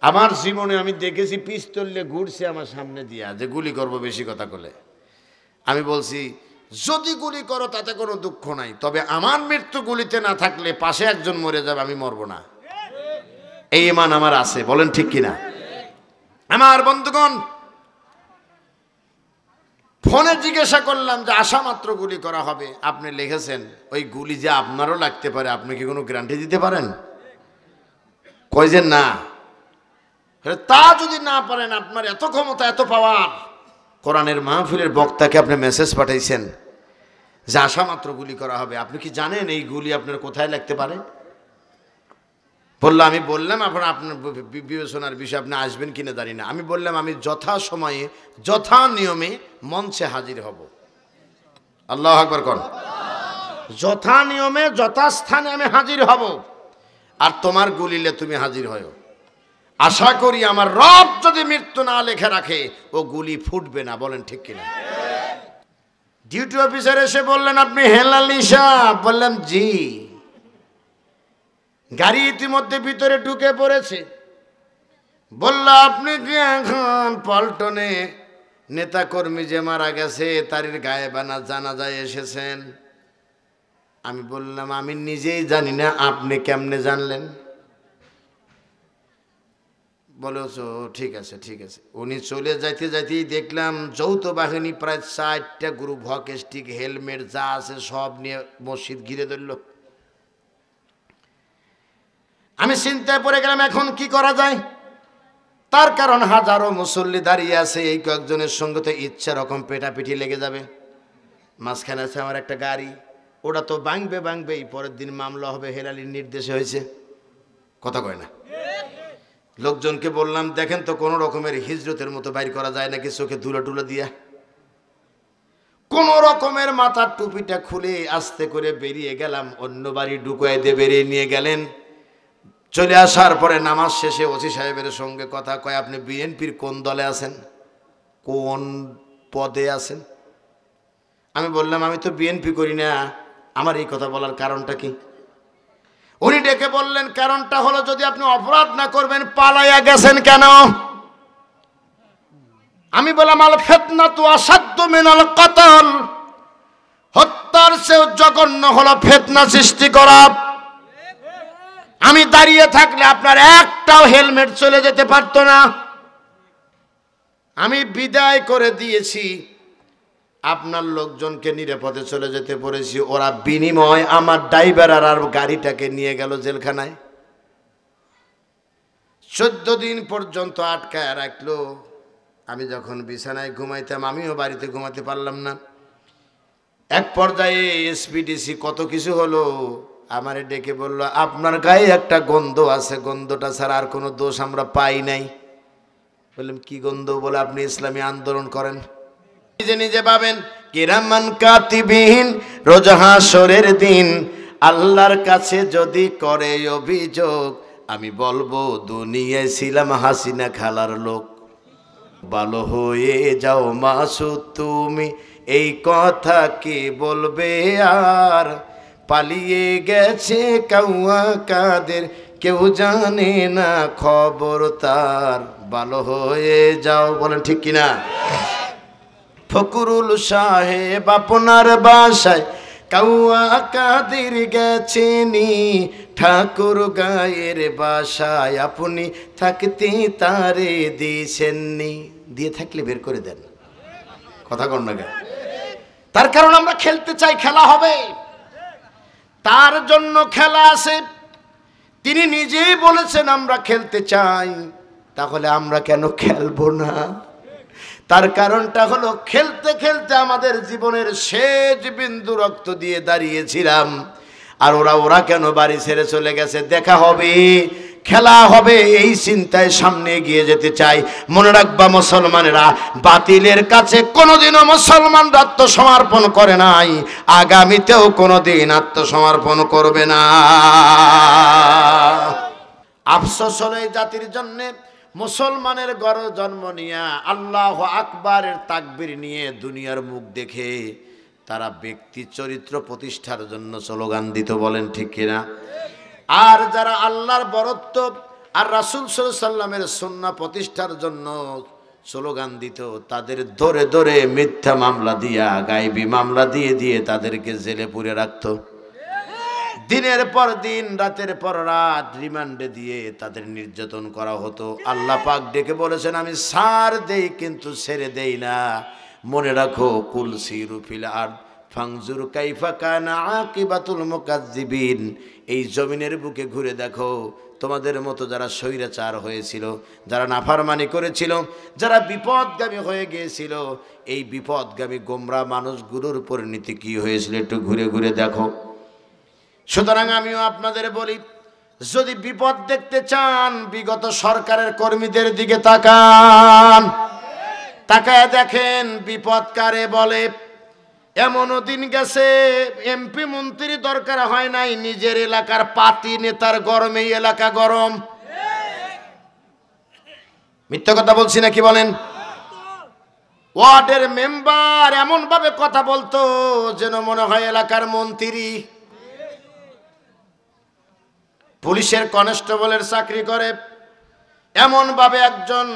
আমার জীবনে আমি দেখেছি পিস্তল নিয়ে ঘুরছে আমার সামনে দিয়া যে গুলি করব বেশি কথা বলে। আমি বলছি যদি গুলি করো তাতে কোনো দুঃখ নাই, তবে আমার মৃত্যু গুলিতে না থাকলে পাশে একজন মরে যাবে, আমি মরব না। এই ঈমান আমার আছে, বলেন ঠিক কিনা? আমার বন্ধুগণ, ফোনে জিজ্ঞাসা করলাম যে আসা মাত্র গুলি করা হবে, আপনি লিখেছেন ওই গুলি যে আপনারও লাগতে পারে, আপনি কি কোনো গ্যারান্টি দিতে পারেন? কয় যে না। তা যদি না পারেন, আপনার এত ক্ষমতা এত পাওয়ার, কোরআনের মাহফিলের বক্তাকে আপনি মেসেজ পাঠাইছেন যে আসা মাত্র গুলি করা হবে, আপনি কি জানেন এই গুলি আপনার কোথায় লাগতে পারে? আমি বললাম আপনার বিবেচনার বিষয়, আপনি আসবেন কিনা জানি না। আমি বললাম আমি যথা সময়ে যথা নিয়মে মঞ্চে হাজির হব। আল্লাহু আকবার কোন। যথা নিয়মে যথাস্থানে আমি হাজির হব, আর তোমার গুলিলে তুমি হাজির হও। আশা করি আমার রব যদি মৃত্যু না লেখে রাখে ও গুলি ফুটবে না, বলেন ঠিক কিনা? ডিউটি অফিসার এসে বললেন আপনি হেলালি সাহেব? বললাম জি। গাড়ি ইতিমধ্যে ভিতরে ঢুকে পড়েছে। বলল আপনি কি এখন পল্টনে নেতা কর্মী যে মারা গেছে তার গায়েবানা জানাজায় এসেছেন? আমি বললাম আমি নিজেই জানি না, আপনি কেমনে জানলেন? বলেছ ঠিক আছে ঠিক আছে। উনি চলে যাইতে যাইতেই দেখলাম যৌথ বাহিনী প্রায় 4টা গ্রুপ, হক স্টিক, হেলমেট যা আছে সব নিয়ে মসজিদ ঘিরে ধরল। আমি চিন্তায় পড়ে গেলাম এখন কি করা যায়। তার কারণ হাজারো মুসল্লি দাঁড়িয়ে আছে, এই কয়েকজনের সঙ্গে তো ইচ্ছা রকম পেটাপিটি লেগে যাবে। মাঝখানে আছে আমার একটা গাড়ি, ওটা তো ভাঙবেই, পরের দিন মামলা হবে, হেলালির নির্দেশে হয়েছে। কথা কয় না। লোকজনকে বললাম দেখেন তো কোনো রকমের হিজরতের মতো বাইর করা যায় নাকি চোখে ধুলো টুলো দিয়া। কোন রকমের মাথার টুপিটা খুলে আস্তে করে বেরিয়ে গেলাম, অন্য বাড়ি ঢুকাই দিয়ে বেরিয়ে নিয়ে গেলেন। চলে আসার পরে নামাজ শেষে ওসি সাহেবের সঙ্গে কথা কয় আপনি বিএনপির কোন দলে আছেন, কোন পদে আছেন? আমি বললাম আমি তো বিএনপি করি না। আমার এই কথা বলার কারণটা কি? উনি ডেকে বললেন কারণটা হলো যদি আপনি অপরাধ না করবেন পালাইয়া গেছেন কেন? আমি বললাম আল ফিতনাতু আসাদ্দু মিনাল কতল, হত্যার চেয়ে জঘন্য হলো ফিতনা সৃষ্টি করা। আমি দাঁড়িয়ে থাকলে আপনার একটাও হেলমেট চলে যেতে পারতো না। আমি বিদায় করে দিয়েছি, আপনার লোকজনকে নিরাপদে চলে যেতে পড়েছি, ওরা বিনিময় আমার ড্রাইভার আর গাড়িটাকে নিয়ে গেল জেলখানায়। 14 দিন পর্যন্ত আটকায় রাখলো। আমি যখন বিছানায় ঘুমাইতাম আমিও বাড়িতে ঘুমাতে পারলাম না। এক পর্যায়ে এসপিডিসি কত কিছু হলো, আমারে ডেকে বলল আপনার গায়ে একটা গন্ধ আছে, গন্ধটা ছাড়া আর কোনো দোষ আমরা পাই নাই। বললাম কি গন্ধ? বলে আপনি ইসলামী আন্দোলন করেন। নিজে নিজে ভাবেন কিরামান কাতিবিন, রোজ হাসরের দিন আল্লাহর কাছে যদি করে অভিযোগ, আমি বলবো দুনিয়ায় ছিলাম হাসিনা খালার লোক। ভালো হয়ে যাও মাসুদ তুমি, এই কথা কে বলবে আর? পালিয়ে গেছে কাউয়া কাদের, কেউ জানে না খবর তার। ভালো হয়ে যাও, বলেন ঠিক কিনা? ফকরুল সাহেব আপনার বাসায় কাউয়া কাদের গেছেনি, ঠাকুর গায়ের বাসায় আপনি থাকতে তারে দিয়েছেননি। দিয়ে থাকলে বের করে দেন। কথা কন না কেন? তার কারণ আমরা খেলতে চাই, খেলা হবে, তার জন্য খেলা আছে। তিনি নিজেই বলেছেন আমরা খেলতে চাই, তাহলে আমরা কেন খেলবো না? তার কারণটা হলো খেলতে খেলতে আমাদের জীবনের শেষ বিন্দু রক্ত দিয়ে দাঁড়িয়েছিলাম, আর ওরা কেন বাড়ি ছেড়ে চলে গেছে? দেখা হবে, খেলা হবে, এই চিন্তায় সামনে এগিয়ে যেতে চাই। মনে রাখবা মুসলমানেরা, বাতিলের কাছে কোনোদিনও মুসলমানরা আত্মসমর্পণ করে নাই, আগামীতেও কোনোদিন আত্মসমর্পণ করবে না। আফসোস হলো এই জাতির জন্যে, মুসলমানের গড় জন্ম নিয়ে আল্লাহু আকবারের তাকবীর নিয়ে দুনিয়ার মুখ দেখে তারা ব্যক্তি চরিত্র প্রতিষ্ঠার জন্য স্লোগান দিত, বলেন ঠিক কিনা? আর যারা আল্লাহর বরত্ব, আর রাসূল সাল্লাল্লাহু আলাইহি সাল্লামের সুন্নাহ প্রতিষ্ঠার জন্য স্লোগান দিত, তাদের ধরে ধরে মিথ্যা মামলা দিয়া, গায়েবী মামলা দিয়ে দিয়ে তাদেরকে জেলে পুরে রাখতো। দিনের পর দিন, রাতের পর রাত রিমান্ডে দিয়ে তাদের নির্যাতন করা হতো। আল্লাহ পাক ডেকে বলেছেন, আমি ছাড় দেই কিন্তু ছেড়ে দেই না। মনে রাখো, কুল সিরু ফিল আরদ ফানজুর কাইফা কানা আকিবাতুল মুকাজ্জিবিন। এই জমিনের বুকে ঘুরে দেখো, তোমাদের মতো যারা স্বৈরাচার হয়েছিল, যারা নাফরমানি করেছিল, যারা বিপদগামী হয়ে গিয়েছিল, এই বিপদগামী গোমরা মানুষগুলোর পরিণতি কি হয়েছিল একটু ঘুরে ঘুরে দেখো। সুতরাং আমিও আপনাদের বলি, যদি বিপদ দেখতে চান, বিগত সরকারের কর্মীদের দিকে তাকান, তাকায় দেখেন বিপদ কারে বলে। এমনও দিন গেছে এমপি মন্ত্রী দরকার হয় নাই, নিজের এলাকার পাতি নেতার গরমে এলাকা গরম। মিথ্যা কথা বলছি নাকি বলেন? ওয়ার্ডের মেম্বার এমন ভাবে কথা বলতো যেন মনে হয় এলাকার মন্ত্রী। পুলিশের কনস্টেবলের চাকরি করে, এমন ভাবে একজন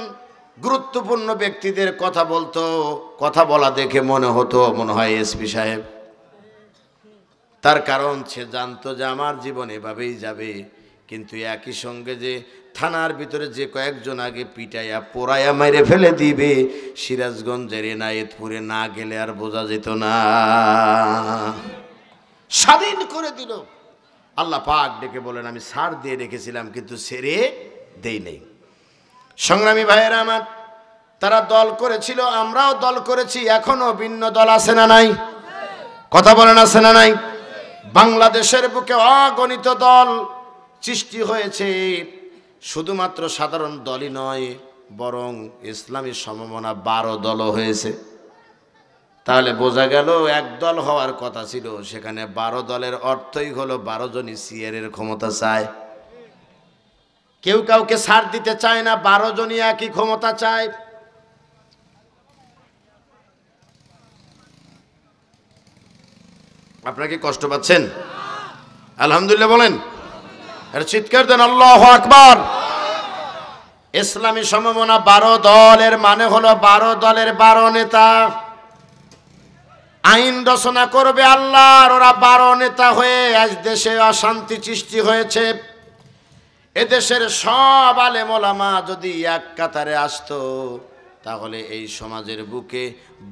গুরুত্বপূর্ণ ব্যক্তিদের কথা বলতো, কথা বলা দেখে মনে হতো মনে হয় এসপি সাহেব। তার কারণ সে জানতো যে আমার জীবন এভাবেই যাবে। কিন্তু একই সঙ্গে যে থানার ভিতরে যে কয়েকজন আগে পিটাইয়া পোড়াইয়া মেরে ফেলে দিবে, সিরাজগঞ্জের এনায়েতপুরে না গেলে আর বোঝা যেত না। স্বাধীন করে দিল। আল্লাহ পাক ডেকে বলেন, আমি ছাড় দিয়ে রেখেছিলাম কিন্তু ছেড়ে দেই নেই। সংগ্রামী ভাইয়েরা আমার, তারা দল করেছিল, আমরাও দল করেছি, এখনো ভিন্ন দল আছে না নাই? কথা বলেন, আছে না নাই? বাংলাদেশের বুকে অগণিত দল সৃষ্টি হয়েছে। শুধুমাত্র সাধারণ দলই নয়, বরং ইসলামী সমমনা 12 দলও হয়েছে। তাহলে বোঝা গেল, এক দল হওয়ার কথা ছিল, সেখানে 12 দলের অর্থই হলো 12 জনই সিয়ারের ক্ষমতা চায়। কেউ কাউকে ছাড় দিতে চায় না, 12 জনই একই ক্ষমতা চায়। আপনারা কি কষ্ট পাচ্ছেন? আলহামদুলিল্লাহ বলেন, আর চিৎকার দেন আল্লাহু আকবার। ইসলামী সমমনা 12 দলের মানে হলো 12 দলের 12 নেতা। আইন রচনা করবে আল্লাহর, ওরা 12 নেতা হয়ে আজ দেশে অশান্তি সৃষ্টি হয়েছে। এদেশের সব আলেম ওলামা যদি এক কাতারে আসতো, তাহলে এই সমাজের বুকে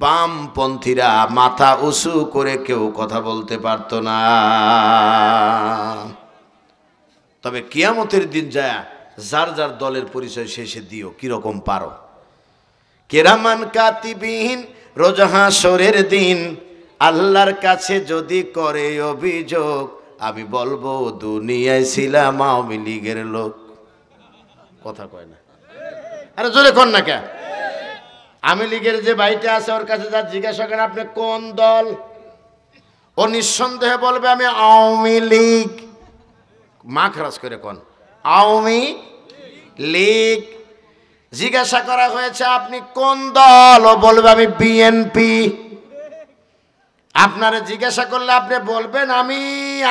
বামপন্থীরা মাথা উঁচু করে কেউ কথা বলতে পারত না। তবে কিয়ামতের দিন যায় যার যার দলের পরিচয় শেষে দিও, কিরকম পারো। কেরামান কাতিবিন, রোজ হাসরের দিন আল্লাহর কাছে যদি করে অভিযোগ, আমি বলবো দুনিয়ায় ছিলাম আওয়ামী লীগের লোক। কথা কয় না, আরে জোরে কর না কে? আওয়ামী লীগের যে ভাইটা আছে, ওর কাছে যা জিজ্ঞাসা করেন আপনি কোন দল, ও নিঃসন্দেহে বলবে আমি আওয়ামী লীগ। মা খরচ করে কোন আওয়ামী লীগ। জিজ্ঞাসা করা হয়েছে আপনি কোন দল, ও বলবে আমি বিএনপি। আপনারে জিজ্ঞাসা করলে আপনি বলবেন আমি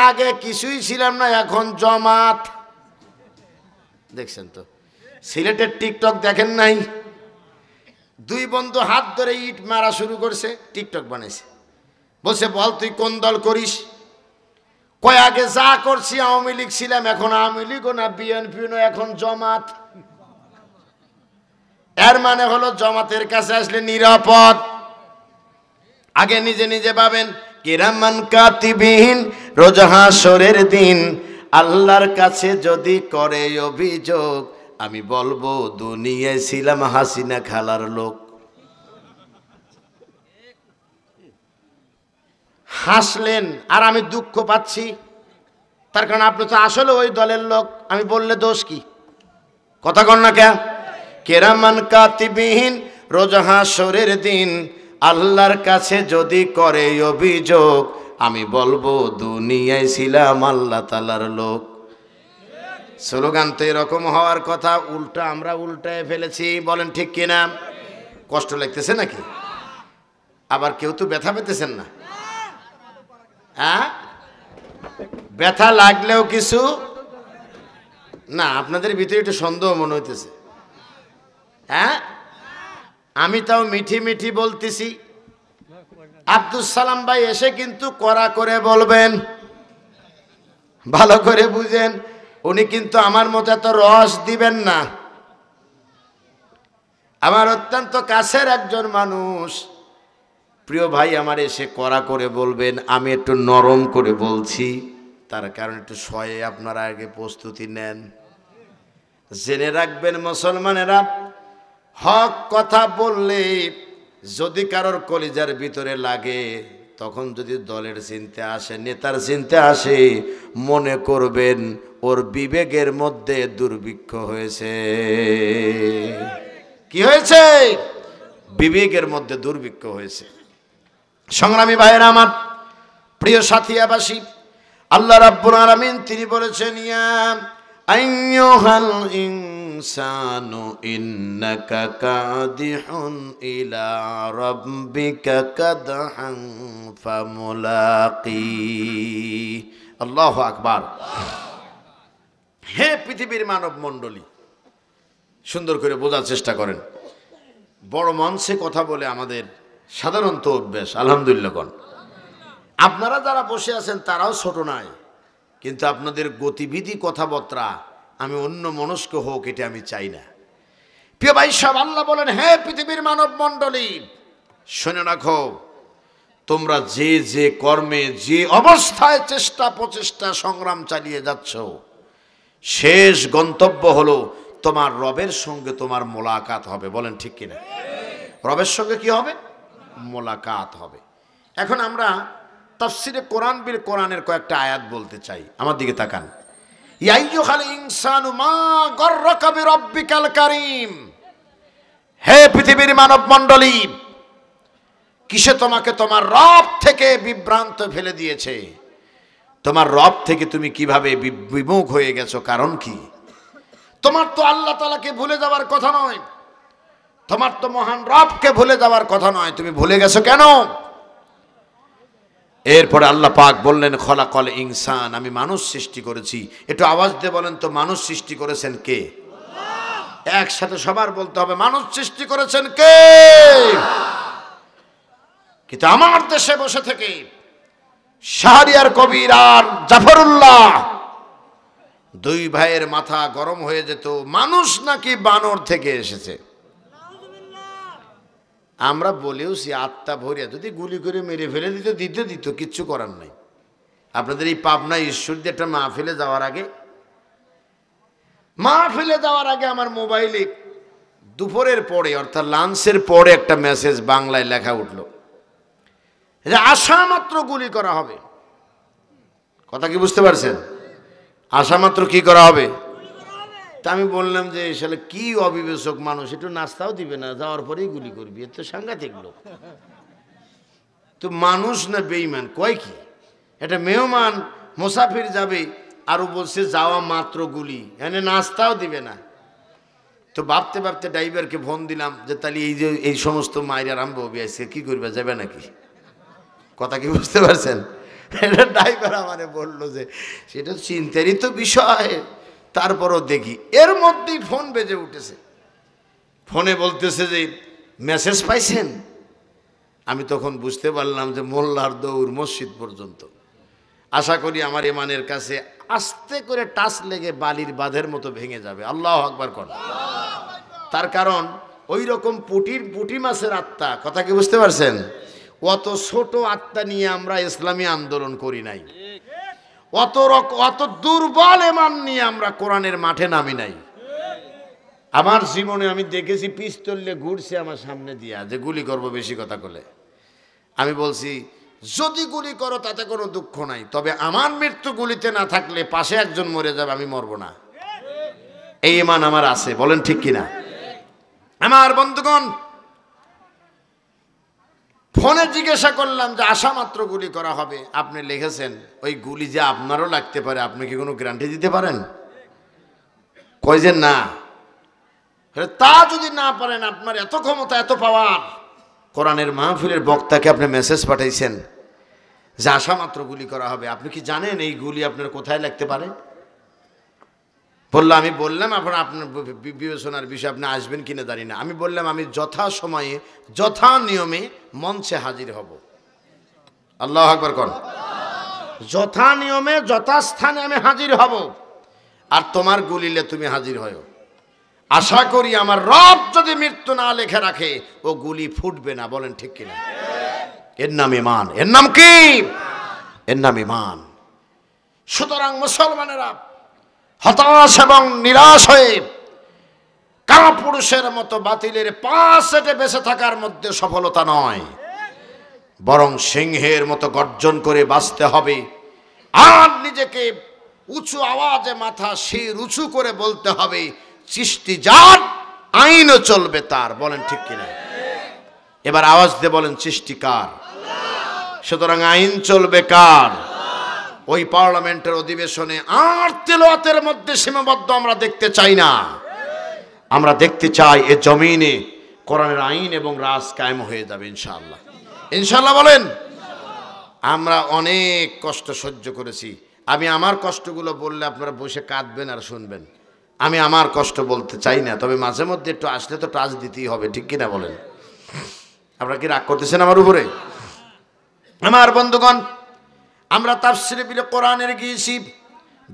আগে কিছুই ছিলাম না, এখন জামাত। দেখছেন তো সিলেটের টিকটক দেখেন নাই? 2 বন্ধু হাত ধরে ইট মারা শুরু করছে, টিকটক বানাইছে, বলছে বল তুই কোন দল করিস? কয় আগে যা করছি আওয়ামী লীগ ছিলাম, এখন আওয়ামী লীগও না, বিএনপিও না, এখন জামাত। এর মানে হলো জামাতের কাছে আসলে নিরাপদ। আগে নিজে নিজে ভাবেন, কিরামান কাতিবিন, রোজ হাসরের দিন আল্লাহর কাছে যদি করে অভিযোগ, আমি বলবো দুনিয়ায় ছিলাম হাসিনা খালার লোক। হাসলেন আর আমি দুঃখ পাচ্ছি, তার কারণ আপনি তো আসলে ওই দলের লোক, আমি বললে দোষ কি? কথা কন না কে? কিরামান কাতিবিন, রোজ হাসরের দিন আল্লাহর কাছে যদি করে অভিযোগ, আমি বলবো দুনিয়ায় ছিলাম আল্লাহ তাআলার লোক। স্লোগান তো এরকম হওয়ার কথা, উল্টা আমরা উল্টায় ফেলেছি। বলেন ঠিক কিনা? কষ্ট লাগতেছে নাকি? আবার কেউ তো ব্যথা পেতেছেন না? হ্যাঁ, ব্যথা লাগলেও কিছু না, আপনাদের ভিতরে একটু সন্দেহ মনে হইতেছে। হ্যাঁ, আমি তাও মিঠি মিঠি বলতেছি। আব্দুল সালাম ভাই এসে কিন্তু কড়া করে বলবেন, ভালো করে বুঝেন, উনি কিন্তু আমার মতো এত রস দিবেন না। আমার অত্যন্ত কাছের একজন মানুষ, প্রিয় ভাই আমার এসে কড়া করে বলবেন, আমি একটু নরম করে বলছি, তার কারণ একটু শয়ে আপনারা আগে প্রস্তুতি নেন। জেনে রাখবেন মুসলমানেরা, হক কথা বললে যদি কারোর কলিজার ভিতরে লাগে, তখন যদি দলের চিন্তা আসে, নেতার চিন্তা আসে, মনে করবেন ওর বিবেকের মধ্যে দুর্ভিক্ষ হয়েছে। কি হয়েছে? বিবেকের মধ্যে দুর্ভিক্ষ হয়েছে। সংগ্রামী ভাইয়েরা আমার, প্রিয় সাথিয়াবাসী, আল্লাহ রাব্বুল আলামিন তিনি বলেছেন, ইয়া আইয়ুহাল ইনসানু ইন্নাকা কাদিহুন ইলা রাব্বিকা কাদহান ফামুলাকি। আল্লাহু আকবার। হে পৃথিবীর মানব মণ্ডলী, সুন্দর করে বোঝার চেষ্টা করেন। বড় মঞ্চে কথা বলে আমাদের সাধারণত অভ্যাস, আলহামদুলিল্লাহ কোন। আপনারা যারা বসে আছেন তারাও ছোট নয়, কিন্তু আপনাদের গতিবিধি কথাবার্তা আমি অন্য মনস্ক হোক এটা আমি চাই না। প্রিয় ভাই সাহেব, আল্লাহ বলেন, হে পৃথিবীর মানব মণ্ডলী, শুনে রাখো, তোমরা যে যে কর্মে যে অবস্থায় চেষ্টা প্রচেষ্টা সংগ্রাম চালিয়ে যাচ্ছ, শেষ গন্তব্য হলো তোমার রবের সঙ্গে তোমার মোলাকাত হবে। বলেন ঠিক কিনা? রবের সঙ্গে কি হবে? মোলাকাত হবে। এখন আমরা তাফসিরে কোরআন বিল কোরআনের কয়েকটা আয়াত বলতে চাই। আমার দিকে তাকান। ইয়া আইয়ুহাল ইনসানু মা গররাকা বিরাব্বিকাল কারীম। হে পৃথিবীর মানব মণ্ডলী, কিসে তোমাকে তোমার রব থেকে বিভ্রান্ত ফেলে দিয়েছে? তোমার রব থেকে তুমি কিভাবে বিমুখ হয়ে গেছো? কারণ কি? তোমার তো আল্লাহ তাআলাকে ভুলে যাওয়ার কথা নয়, তোমার তো মহান রবকে ভুলে যাওয়ার কথা নয়, তুমি ভুলে গেছো কেন? এরপরে আল্লাহ পাক বললেন, খলাকল ইনসান, আমি মানুষ সৃষ্টি করেছি। একটু আওয়াজ দিয়ে বলেন তো, মানুষ সৃষ্টি করেছেন কে? আল্লাহ। একসাথে সবার বলতে হবে, মানুষ সৃষ্টি করেছেন কে? কিন্তু আমার দেশে বসে থেকে শাহরিয়ার কবির আর জাফরুল্লাহ দুই ভাইয়ের মাথা গরম হয়ে যেত, মানুষ নাকি বানর থেকে এসেছে। আমরা বলেওছি আত্মা ভরিয়া যদি গুলি করে মেরে ফেলে দিত, কিচ্ছু করার নাই। আপনাদের এই পাবনা ঈশ্বরদী একটা মাহফিলে যাওয়ার আগে আমার মোবাইলে দুপুরের পরে অর্থাৎ লাঞ্চের পরে একটা মেসেজ বাংলায় লেখা উঠলো যে আশা মাত্র গুলি করা হবে। কথা কি বুঝতে পারছেন? আশা মাত্র কি করা হবে? তা আমি বললাম যে আসলে কি অবিবেচক মানুষ, একটু নাস্তাও দিবে না, যাওয়ার পরেই গুলি করবি, এত সাংঘাতিক লোক। তো মানুষ না বেঈমান? কয় কি, এটা মেহমান মুসাফির যাবে, আরো বলছে যাওয়া মাত্র গুলি, এনে নাস্তাও দিবে না। তো ভাবতে ভাবতে ড্রাইভারকে ফোন দিলাম যে তাহলে এই যে এই সমস্ত মায়ের আরম্ভ হবে, আজকে কি করবে, যাবে নাকি? কথা কি বুঝতে পারছেন? এটা ড্রাইভার আমারে বললো যে সেটা চিন্তারই তো বিষয়, তারপরও দেখি। এর মধ্যেই ফোন বেজে উঠেছে, ফোনে বলতেছে যে মেসেজ পাইছেন। আমি তখন বুঝতে পারলাম যে মোল্লার দৌড় মসজিদ পর্যন্ত। আশা করি আমার ইমানের কাছে আস্তে করে টাচ লেগে বালির বাঁধের মতো ভেঙে যাবে। আল্লাহু আকবার কর। তার কারণ ওই রকম পুঁটি মাছের আত্মা, কথা কি বুঝতে পারছেন? অত ছোট আত্মা নিয়ে আমরা ইসলামী আন্দোলন করি নাই, অত দুর্বল ইমান নিয়ে আমরা কোরআনের মাঠে নামি নাই। আমার জীবনে আমি দেখেছি পিস্তল নিয়ে ঘুরছে আমার সামনে দিয়া যে গুলি করবো, বেশি কথা বলে। আমি বলছি যদি গুলি করো তাতে কোনো দুঃখ নাই, তবে আমার মৃত্যু গুলিতে না থাকলে পাশে একজন মরে যাবে, আমি মরবো না। এই ইমান আমার আছে। বলেন ঠিক কিনা? আমার বন্ধুগণ, ফোনে জিজ্ঞাসা করলাম যে আশা মাত্র গুলি করা হবে, আপনি লিখেছেন ওই গুলি যে আপনারও লাগতে পারে, আপনি কি কোনো গ্যারান্টি দিতে পারেন? কয় যে না। তা যদি না পারেন, আপনার এত ক্ষমতা এত পাওয়ার, কোরআনের মাহফিলের বক্তাকে আপনি মেসেজ পাঠাইছেন যে আশা মাত্র গুলি করা হবে, আপনি কি জানেন এই গুলি আপনার কোথায় লাগতে পারে? বললো আমি বললাম আপনার বিবেচনার বিষয়ে আপনি আসবেন কিনা জানি না। আমি বললাম আমি যথা সময়ে যথা নিয়মে মঞ্চে হাজির হব। আল্লাহু আকবার কোন। যথা নিয়মে যথাস্থানে আমি হাজির হব, আর তোমার গুলিলে তুমি হাজির হও। আশা করি আমার রব যদি মৃত্যু না লেখে রাখে ও গুলি ফুটবে না। বলেন ঠিক কিনা? এর নাম ঈমান। এর নাম কি? এর নাম ঈমান। সুতরাং মুসলমানেরা হতাশ এবং নিরাশ হয়ে কাপুরুষের মতো বাতিলের পাশে বেঁচে থাকার মধ্যে সফলতা নয়, বরং সিংহের মতো গর্জন করে বাঁচতে হবে। আর নিজেকে উঁচু আওয়াজে মাথা শির উঁচু করে বলতে হবে সৃষ্টি যার, আইনও চলবে তার। বলেন ঠিক কিনা? এবার আওয়াজ দিয়ে বলেন সৃষ্টি কার? সুতরাং আইন চলবে কার? ওই পার্লামেন্টের অধিবেশনে আর তেলাওয়াতের মধ্যে সীমাবদ্ধ আমরা দেখতে চাই না। আমরা দেখতে চাই এ জমিনে কোরআনের আইন এবং রাজ কায়েম হয়ে যাবে ইনশাআল্লাহ। ইনশাআল্লাহ বলেন। আমরা অনেক কষ্ট সহ্য করেছি। আমি আমার কষ্টগুলো বললে আপনারা বসে কাঁদবেন আর শুনবেন। আমি আমার কষ্ট বলতে চাই না, তবে মাঝে মধ্যে একটু আসলে তো টাচ দিতেই হবে, ঠিক কিনা বলেন? আপনারা কি রাগ করতেছেন আমার উপরে? আমার বন্ধুগণ, আমরা তাফসীরে বিল কোরআনের গিয়েছি।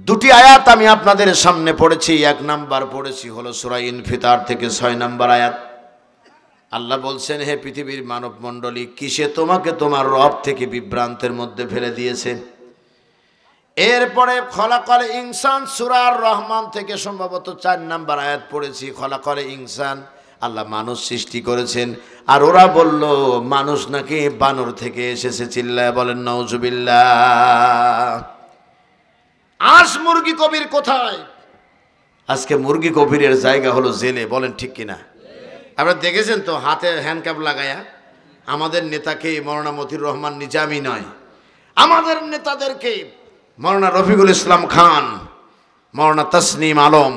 দুটি আয়াত আমি আপনাদের সামনে পড়েছি। এক নাম্বার পড়েছি হলো সূরা ইনফিতার থেকে 6 নম্বর আয়াত। আল্লাহ বলছেন, হে পৃথিবীর মানব মণ্ডলী, কিসে তোমাকে তোমার রব থেকে বিভ্রান্তের মধ্যে ফেলে দিয়েছে? এরপরে খলাকল ইনসান সূরা আর রহমান থেকে সম্ভবত 4 নম্বর আয়াত পড়েছি। খলাকল ইনসান, আল্লাহ মানুষ সৃষ্টি করেছেন, আর ওরা বলল মানুষ নাকি বানর থেকে এসেছে। চিল্লায় বলেন নাউজুবিল্লাহ। আজ মুরগি কবির কোথায়? আজকে মুরগি কবিরের জায়গা হলো জেলে। বলেন ঠিক কিনা? আপনারা দেখেছেন তো হাতে হ্যান্ডকাপ লাগায়া আমাদের নেতাকে মৌলানা মতিউর রহমান নিজামী নয়, আমাদের নেতাদেরকে মৌলানা রফিকুল ইসলাম খান, মৌলানা তাসনিম আলম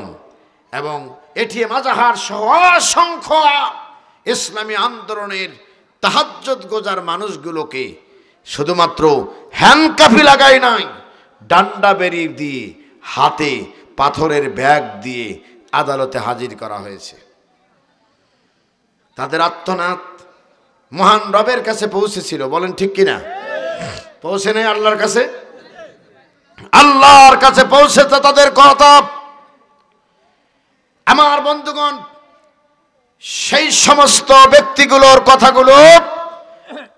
এবং এটিএম আজাহার সহ অসংখ্য ইসলামী আন্দোলনের তাহাজ্জুদ গোজার মানুষগুলোকে শুধুমাত্র হ্যান্ডকাফি লাগাই নাই, ডান্ডা বেরি দিয়ে হাতে পাথরের ব্যাগ দিয়ে আদালতে হাজির করা হয়েছে। তাদের আত্মনাদ মহান রবের কাছে পৌঁছেছিল। বলেন ঠিক কিনা? পৌঁছে নেই আল্লাহর কাছে? আল্লাহর কাছে পৌঁছেছে তাদের কথা। আমার বন্ধুগণ, সেই সমস্ত ব্যক্তিগুলোর কথাগুলো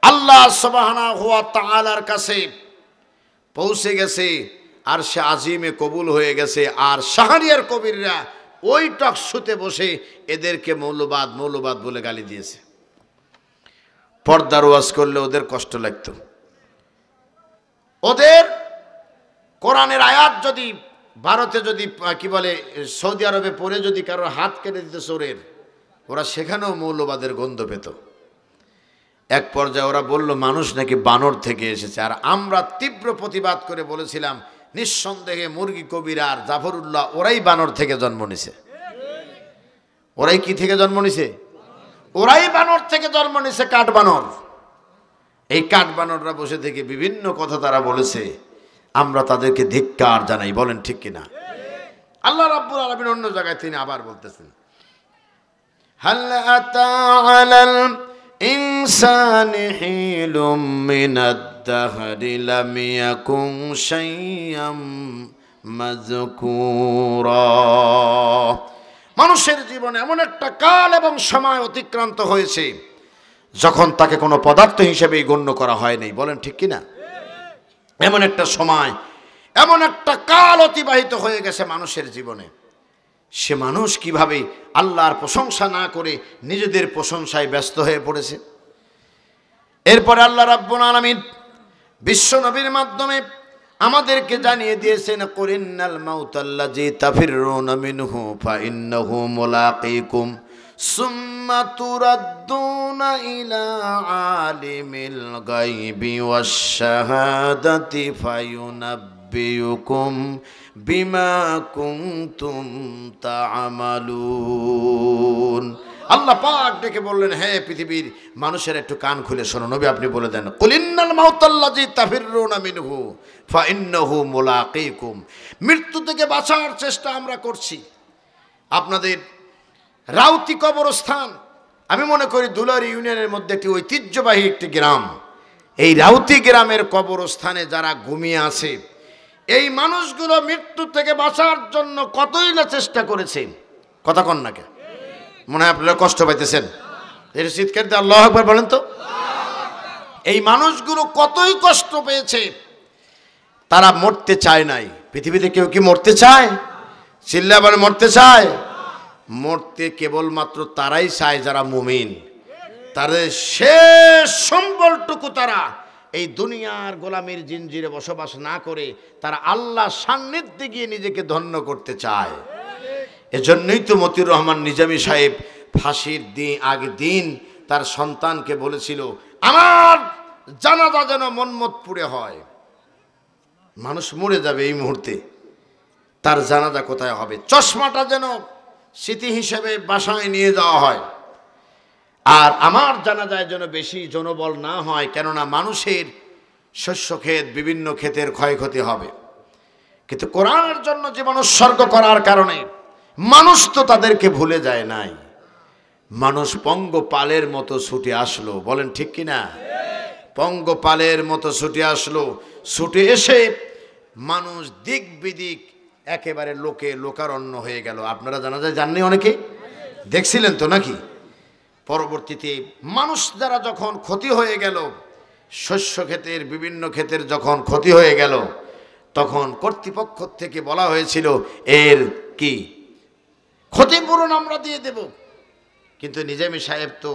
আল্লাহ সুবহানাহু ওয়া তাআলার কাছে পৌঁছে গেছে, আর সে আজিমে কবুল হয়ে গেছে। আর শাহরিয়ার কবিররা ওই টকশুতে বসে এদেরকে মৌলবাদ মৌলবাদ বলে গালি দিয়েছে। পর্দার ওয়াজ করলে ওদের কষ্ট লাগতো। ওদের কোরআনের আয়াত যদি ভারতে যদি কি বলে সৌদি আরবে পড়ে যদি কারোর হাত কেটে দিত চোরের, ওরা সেখানেও মৌলবাদের গন্ধ পেত। এক পর্যায়ে ওরা বলল মানুষ নাকি বানর থেকে এসেছে। আর আমরা তীব্র প্রতিবাদ করে বলেছিলাম নিঃসন্দেহে মুরগি কবির আর জাফরুল্লাহ ওরাই বানর থেকে জন্ম নিছে। ওরাই কি থেকে জন্ম নিছে? ওরাই বানর থেকে জন্ম নিছে, কাঠ বানর। এই কাঠ বানররা বসে থেকে বিভিন্ন কথা তারা বলেছে, আমরা তাদেরকে ধিক্কার জানাই। বলেন ঠিক কিনা? আল্লাহ রাব্বুল আলামিন অন্য জায়গায় তিনি আবার বলতেছেন, হাল আতা আলাল ইনসানি হিলুম মিনাদ দাহরি লাম ইয়াকুন শাইয়্যাম মাযকুরা। মানুষের জীবনে এমন একটা কাল এবং সময় অতিক্রান্ত হয়েছে যখন তাকে কোনো পদার্থ হিসেবেই গণ্য করা হয়নি। বলেন ঠিক কিনা? এমন একটা সময়, এমন একটা কাল অতিবাহিত হয়ে গেছে মানুষের জীবনে। সে মানুষ কিভাবে আল্লাহর প্রশংসা না করে নিজেদের প্রশংসায় ব্যস্ত হয়ে পড়েছে। এরপরে আল্লাহ রাব্বুল আলামিন বিশ্ব নবীর মাধ্যমে আমাদেরকে জানিয়ে দিয়েছেন, কুরিন্নাল মাউতাল্লাযী তাফিররুনা মিনহু ফাইন্নাহু মুলাকীকুম সুম্মা তুরাদ্দুনা ইলা আলিমিল গায়বি ওয়াশ শাহাদাতি ফায়ুনাব্বিউকুম বিমা কুনতুম তা'মালুন। আল্লাহ আল্লাহ পাক ডেকে বললেন, হে পৃথিবীর মানুষের একটু কান খুলে শোনো, নবী আপনি বলে দেন, কুলিন্নাল মাউতাল্লাযী তাফিররুনা মিনহু ফাইন্নাহু মুলাকীকুম। মৃত্যু থেকে বাঁচার চেষ্টা আমরা করছি। আপনাদের রাউতি কবরস্থান, আমি মনে করি দুলারি ইউনিয়নের মধ্যে একটি ঐতিহ্যবাহী একটি গ্রাম। এই রাউতি গ্রামের কবরস্থানে যারা ঘুমিয়ে আছে, এই মানুষগুলো মৃত্যু থেকে বাঁচার জন্য কতই না চেষ্টা করেছে। কথা কন না কে? মনে হয় আপনারা কষ্ট পাইতেছেন। এটা চিৎকার দিয়ে আল্লাহু আকবার বলেন তো। এই মানুষগুলো কতই কষ্ট পেয়েছে, তারা মরতে চায় নাই। পৃথিবীতে কেউ কি মরতে চায়? চিল্লা বলে মরতে চায়? মরতে কেবলমাত্র তারাই চায় যারা মুমিন। তাদের শেষ সম্বলটুকু তারা এই দুনিয়ার গোলামির জিনজিরে বসবাস না করে তারা আল্লাহ সান্নিধ্যে গিয়ে নিজেকে ধন্য করতে চায়। এজন্যই তো মতিউর রহমান নিজামী সাহেব ফাঁসির আগের দিন তার সন্তানকে বলেছিল, আমার জানাজা যেন মনমতপুরে হয়। মানুষ মরে যাবে এই মুহূর্তে, তার জানাজা কোথায় হবে? চশমাটা যেন স্মৃতি হিসেবে বাসায় নিয়ে যাওয়া হয়, আর আমার জানাজায় যেন বেশি জনবল না হয়, কেননা মানুষের শস্য ক্ষেত, বিভিন্ন ক্ষেতের ক্ষয়ক্ষতি হবে। কিন্তু কোরআনের জন্য জীবন উৎসর্গ করার কারণে মানুষ তো তাদেরকে ভুলে যায় নাই। মানুষ পঙ্গপালের মতো ছুটে আসলো, বলেন ঠিক কিনা? পঙ্গপালের মতো ছুটে আসলো। ছুটে এসে মানুষ দিক বিদিক একেবারে লোকারণ্য হয়ে গেল। আপনারা জানা যায় জাননি, অনেকে দেখছিলেন তো নাকি? পরবর্তীতে মানুষ দ্বারা যখন ক্ষতি হয়ে গেল, শস্য ক্ষেতের, বিভিন্ন ক্ষেতের যখন ক্ষতি হয়ে গেল, তখন কর্তৃপক্ষ থেকে বলা হয়েছিল এর কি ক্ষতিপূরণ আমরা দিয়ে দেব। কিন্তু নিজামী সাহেব তো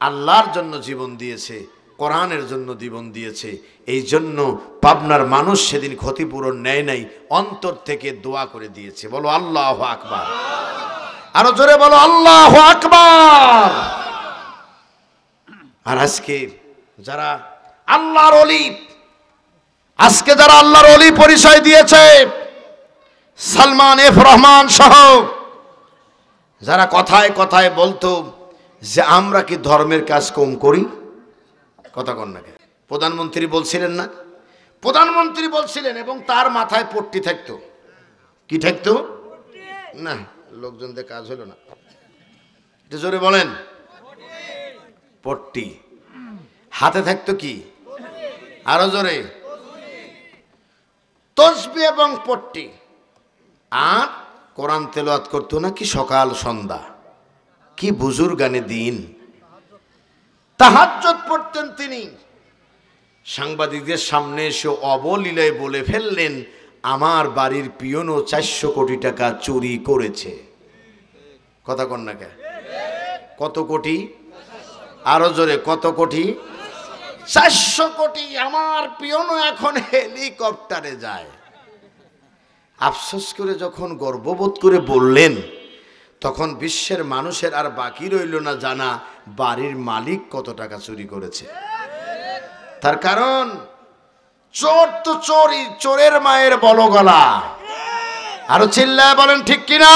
আল্লাহর জন্য জীবন দিয়েছে, কোরআনের জন্য জীবন দিয়েছে। এই জন্য পাবনার মানুষ সেদিন ক্ষতিপূরণ নেয় নাই, অন্তর থেকে দোয়া করে দিয়েছে। বলো আল্লাহু আকবার, আরো জোরে বলো আল্লাহু আকবার। আর আজকে যারা আল্লাহর ওলি, আজকে যারা আল্লাহর ওলি পরিচয় দিয়েছে, সালমান এফ রহমান সহ যারা কথায় কথায় বলতো যে আমরা কি ধর্মের কাজ কম করি? কথা কন না। প্রধানমন্ত্রী বলছিলেন না? প্রধানমন্ত্রী বলছিলেন, এবং তার মাথায় পট্টি থাকতো। কি থাকতো? না, লোকজনদের কাজ হলো না, এটা জোরে বলেন। পট্টি। হাতে থাকতো কি? আরো জোরে। তসবিহ এবং পট্টি। আর কোরআন তেলাওয়াত করতো না কি সকাল সন্ধ্যা। কি বুজুর্গানে দিন। তাহাজ্জুদ পড়তেন তিনি। সাংবাদিকদের সামনে এসে অবলীলায় বলে ফেললেন, আমার বাড়ির পিয়নও 400 কোটি টাকা চুরি করেছে। কথা কন না কে? কত কোটি? আরো জোরে, কত কোটি? 400 কোটি। আমার পিয়নও এখন হেলিকপ্টারে যায়। আফসোস করে যখন গর্ববোধ করে বললেন, তখন বিশ্বের মানুষের আর বাকি রইল না জানা বাড়ির মালিক কত টাকা চুরি করেছে। তার কারণ চোর তো চোরই, চোরের মায়ের বলো গলা। আরো চিল্লায় বলেন ঠিক কিনা?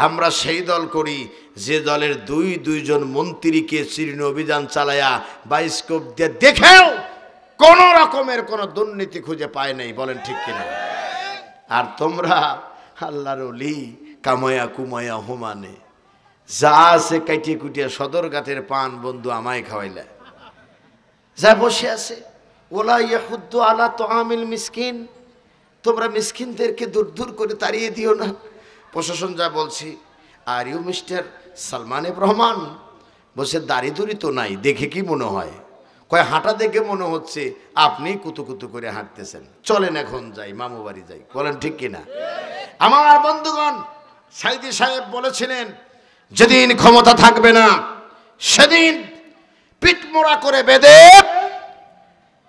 আমরা সেই দল করি যে দলের দুইজন মন্ত্রীকে চিরুনি অভিযান চালায়া বায়োস্কোপ দিয়ে দেখেও কোন রকমের কোন দুর্নীতি খুঁজে পায় নাই। বলেন ঠিক কিনা? আর তোমরা আল্লাহর ওলি কামায়া কুমায়া হোমানে যা আছে কাটিয়ে কুটিয়া সদরঘাটের পান বন্ধু আমায় খাওয়াইলে যা বসে আছে। ওলা ইয়াহুদ্দু আলা তুআমিল মিসকিন, তোমরা মিসকিনদেরকে দূর দূর করে তাড়িয়ে দিও না। প্রশাসন যা বলছি, are you mister Salman F Rahman? বসে দাড়ি দুড়ি তো নাই, দেখে কি মনে হয়? কয় হাঁটা দেখে মনে হচ্ছে আপনি কুতুকুতু করে হাঁটতেছেন। চলেন এখন যাই, মামু বাড়ি যাই। বলেন ঠিক কিনা? আমার বন্ধুগণ, সাইদি সাহেব বলেছিলেন, যেদিন ক্ষমতা থাকবে না সেদিন পিঠমোড়া করে বেঁধে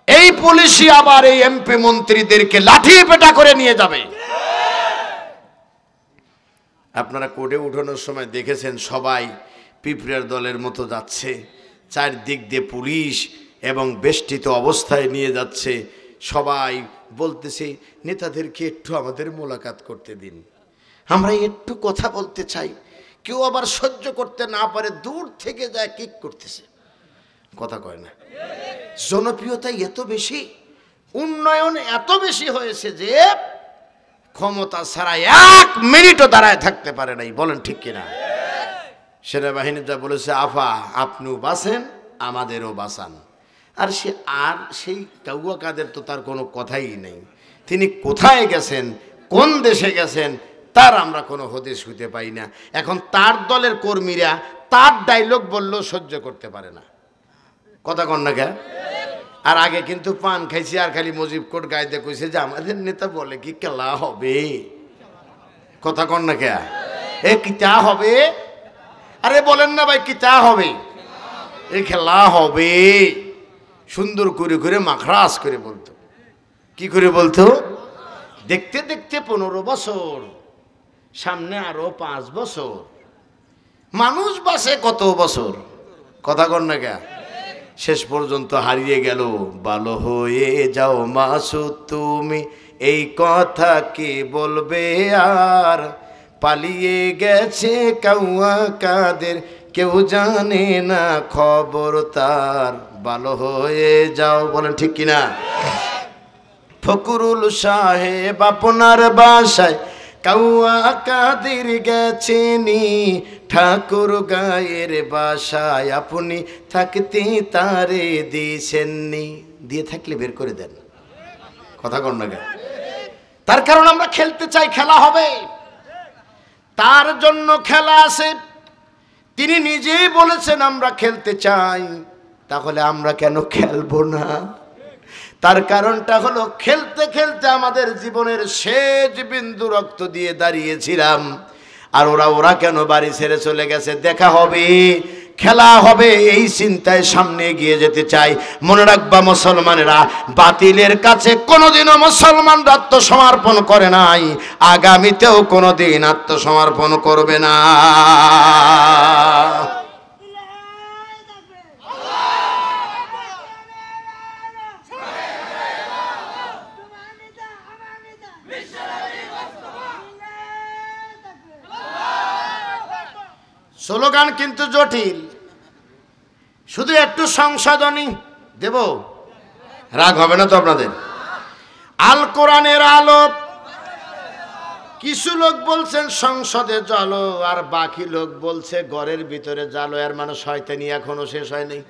এই পুলিশই আবার এই এমপি মন্ত্রীদেরকে লাঠি পেটা করে নিয়ে যাবে। আপনারা কোর্টে উঠানোর সময় দেখেছেন সবাই পিঁপড়ের দলের মতো যাচ্ছে, চারদিক দিয়ে পুলিশ এবং বেষ্টিত অবস্থায় নিয়ে যাচ্ছে। সবাই বলতেছে নেতাদেরকে একটু আমাদের মোলাকাত করতে দিন, আমরা একটু কথা বলতে চাই। কেউ আবার সহ্য করতে না পারে দূর থেকে যায় কিক করতেছে, কথা কয় না। জনপ্রিয়তা এত বেশি, উন্নয়ন এত বেশি হয়েছে যে ক্ষমতা ছাড়া 1 মিনিটও দাঁড়ায় থাকতে পারে নাই, বলেন ঠিক কিনা? সেনাবাহিনী যা বলেছে, আফা আপনিও বাঁচেন আমাদেরও বাঁচান। আর সেই কাউয়া কাদের তো তার কোনো কথাই নেই। তিনি কোথায় গেছেন, কোন দেশে গেছেন, তার আমরা কোনো হদিস হইতে পাই না। এখন তার দলের কর্মীরা তার ডায়লগ বললেও সহ্য করতে পারে না, কথা কন না কে? আর আগে কিন্তু পান খাইছি আর খালি মুজিব কোট গাইতে কইছে যে আমাদের নেতা বলে কি খেলা হবে, কথা কন না কে? এ কিতা হবে, আরে বলেন না ভাই কিতা হবে, এ খেলা হবে। সুন্দর করে করে মাখরাস করে বলতো, কি করে বলতো? দেখতে দেখতে 15 বছর, সামনে আরো 5 বছর, মানুষ বাসে কত বছর, কথা কন না কে? শেষ পর্যন্ত হারিয়ে গেল। ভালো হয়ে যাও মাসুদ তুমি, এই কথা কি বলবে আর, পালিয়ে গেছে কাউয়া কাদের, কেউ জানে না খবর তার। ভালো হয়ে যাও, বলেন ঠিক কিনা? ফকরুল সাহেব আপনার বাসায় কাউয়া কাদের গেছেনি, ঠাকুর গায়ের বাসায় আপনি থাকতে তারে দিয়েছেননি। দিয়ে থাকলে বের করে দেন, কথা কন না গে? তার কারণ আমরা খেলতে চাই, খেলা হবে, তার জন্য খেলা আছে। তিনি নিজেই বলেছেন আমরা খেলতে চাই, তাহলে আমরা কেন খেলবো না? তার কারণটা হলো খেলতে খেলতে আমাদের জীবনের শেষ বিন্দু রক্ত দিয়ে দাঁড়িয়েছিলাম। আর ওরা কেন বাড়ি ছেড়ে চলে গেছে? দেখা হবে, খেলা হবে, এই চিন্তায় সামনে এগিয়ে যেতে চাই। মনে রাখবা মুসলমানেরা, বাতিলের কাছে কোনোদিনও মুসলমানরা আত্মসমর্পণ করে নাই, আগামীতেও কোনোদিন আত্মসমর্পণ করবে না। স্লোগান কিন্তু জটিল, শুধু একটু সংশোধনী দেব, রাগ হবে না তো আপনাদের? আল কোরআনের আলো, কিছু লোক বলছেন সংসদে জ্বালো, আর বাকি লোক বলছে ঘরের ভিতরে জ্বালো। এর মানে শয়তানি এখনো শেষ হয়নি।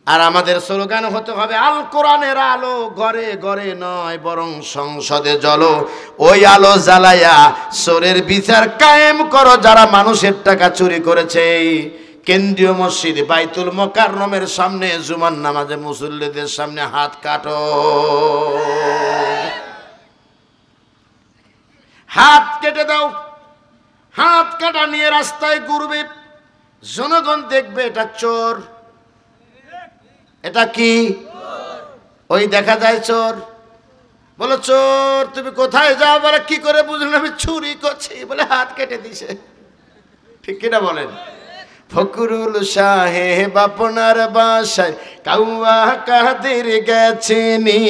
আর আমাদের স্লোগান হতে হবে আল কোরআনের আলো, ঘরে ঘরে নয় বরং সংসদে জ্বলো। ওই আলো জ্বালায়া চোরের বিচার কায়েম করো, যারা মানুষের টাকা চুরি করেছে। কেন্দ্রীয় মসজিদ বাইতুল মোকাররমের সামনে জুমার নামাজে মুসল্লিদের সামনে হাত কাটো, হাত কেটে দাও। হাত কাটা নিয়ে রাস্তায় ঘুরবে, জনগণ দেখবে এটা চোর। এটা কি? ওই দেখা যায় চোর, বলো চোর তুমি কোথায় যাও? বলে কি করে বুঝলেন আমি চুরি করছি? বলে হাত কেটে দিছে, ঠিক কিনা বলেন? ফকরুল সাহেব আপনার বাসায় কাউয়া কাদের গেছেনি,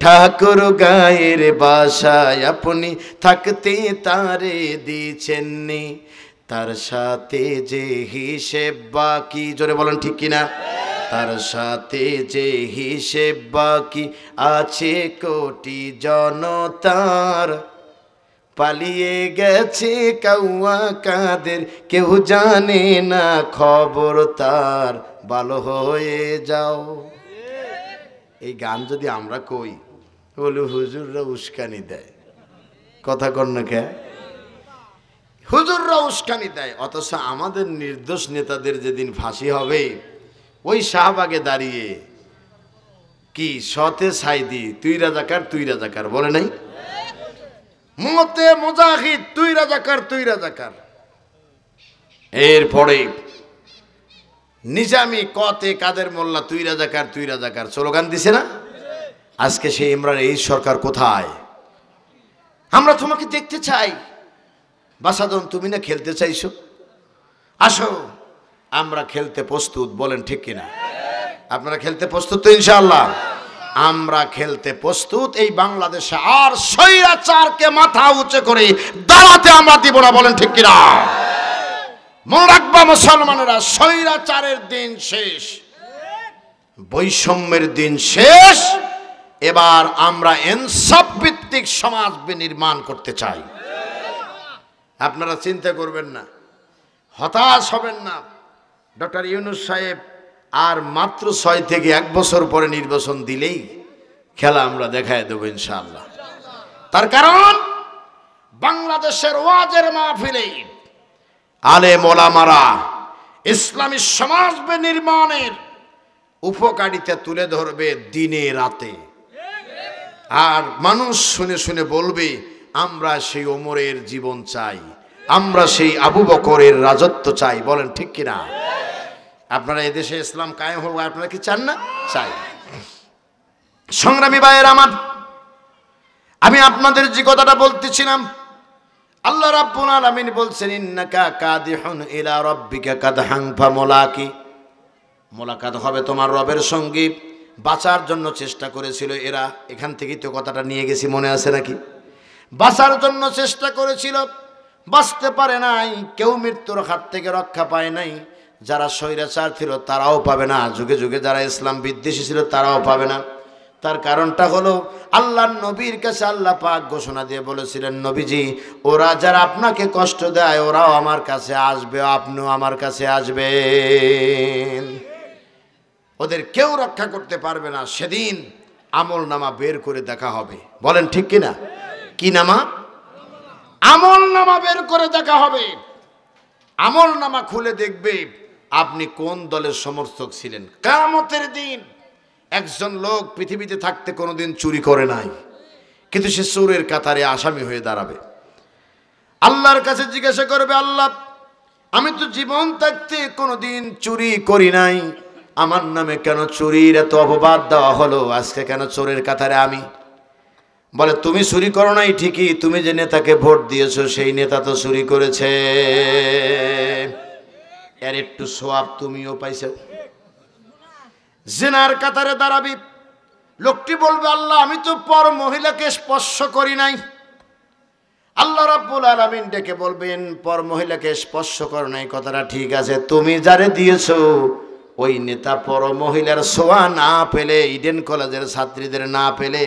ঠাকুর গায়ের বাসায় আপনি থাকতে তারে দিয়েছেননি। তার সাথে যে হিসেব বাকি, জোরে বলেন ঠিক কিনা? তার সাথে যে হিসেব বাকি আছে কোটি জনতার, পালিয়ে গেছে কাউয়া কাদের, কেউ জানে না খবর তার। ভালো হয়ে যাও। এই গান যদি আমরা কই, বলি হুজুররা উস্কানি দেয়, কথা কন না কে? হুজুররা উস্কানি দেয়, অথচ আমাদের নির্দোষ নেতাদের যেদিন ফাঁসি হবে, ওই শাহবাগে দাঁড়িয়ে কি সতে সাইদি তুই রাজাকার তুই রাজাকার বলে নাই? মতে মুজাহিদ তুই রাজাকার তুই রাজাকার। এরপরে নিজামি কতে কাদের মোল্লা তুই রাজাকার তুই রাজাকার স্লোগান দিছে না? আজকে সেই ইমরান এই সরকার কোথায়? আমরা তোমাকে দেখতে চাই। বাসাদন তুমি না খেলতে চাইছো, আসো আমরা খেলতে প্রস্তুত, বলেন ঠিক কিনা? আপনারা খেলতে প্রস্তুত তো ইনশাআল্লাহ? আমরা খেলতে প্রস্তুত এই বাংলাদেশে, আর স্বৈরাচারকে মাথা উঁচু করে দাঁড়াতে আমরা দিব না। বলেন ঠিক কিনা? মনে রাখবা মুসলমানেরা, স্বৈরাচারের দিন শেষ, বৈষম্যের দিন শেষ। এবার আমরা ইনসাফ ভিত্তিক সমাজ নির্মাণ করতে চাই। আপনারা চিন্তা করবেন না, হতাশ হবেন না। ডক্টর ইউনূস সাহেব আর মাত্র 6 থেকে 1 বছর পরে নির্বাচন দিলেই খেলা আমরা দেখায় দেব ইনশাআল্লাহ। তার কারণ বাংলাদেশের ওয়াজের মাহফিলে আলেম ওলামারা ইসলামী সমাজ নির্মাণের উপকারিতা তুলে ধরবে দিনে রাতে, আর মানুষ শুনে শুনে বলবে আমরা সেই ওমরের জীবন চাই, আমরা সেই আবু বকরের রাজত্ব চাই। বলেন ঠিক কিনা? আপনারা এদেশে ইসলাম কায়েম হোক, আপনারা কি চান না? চাই। সংগ্রামী ভাইয়ের আমার, আমি আপনাদের যে কথাটা বলতেছিলাম, আল্লাহ রাব্বুল আলামিন বলছেন ইন্নাকা কাদিহুন ইলা রাব্বিকা কাদহান ফামুলাকি, মোলাকাত হবে তোমার রবের সঙ্গে। বাঁচার জন্য চেষ্টা করেছিল এরা, এখান থেকেই তো কথাটা নিয়ে গেছি, মনে আছে নাকি? বাঁচার জন্য চেষ্টা করেছিল, বাঁচতে পারে নাই, কেউ মৃত্যুর হাত থেকে রক্ষা পায় নাই। যারা স্বৈরাচার ছিল তারাও পাবে না, যুগে যুগে যারা ইসলাম বিদ্বেষী ছিল তারাও পাবে না। তার কারণটা হলো আল্লাহর নবীর কাছে আল্লাহ পাক ঘোষণা দিয়ে বলেছিলেন, নবীজি ওরা যারা আপনাকে কষ্ট দেয় ওরাও আমার কাছে আসবে, আপনিও আমার কাছে আসবেন, ওদের কেউ রক্ষা করতে পারবে না। সেদিন আমল নামা বের করে দেখা হবে। বলেন ঠিক কিনা? কি নামা? আমল নামা বের করে দেখা হবে। আমল নামা খুলে দেখবে আপনি কোন দলের সমর্থক ছিলেন। কিয়ামতের দিন একজন লোক পৃথিবীতে থাকতে কোনোদিন চুরি করে নাই, কিন্তু সে চোরের কাতারে আসামি হয়ে দাঁড়াবে। আল্লাহর কাছে জিজ্ঞাসা করবে, আল্লাহ আমি তো জীবন থাকতে কোনোদিন চুরি করি নাই, আমার নামে কেন চুরির এত অপবাদ দেওয়া হলো, আজকে কেন চোরের কাতারে আমি? বলে তুমি চুরি করো নাই ঠিকই, তুমি যে নেতাকে ভোট দিয়েছো সেই নেতা তো চুরি করেছে, এর একটু সওয়াব তুমিও পাইছো। জিনার কাতারে দাঁড়াবি, লোকটি বলবে আল্লাহ আমি তো পর মহিলাকে স্পর্শ করি নাই। আল্লাহ রাব্বুল আলামিন ডেকে বলবেন পর মহিলাকে স্পর্শ করো নাই, কথাটা ঠিক আছে, তুমি যারে দিয়েছো ওই নেতা পর মহিলার ছোঁয়া না পেলে, ইডেন কলেজের ছাত্রীদের না পেলে,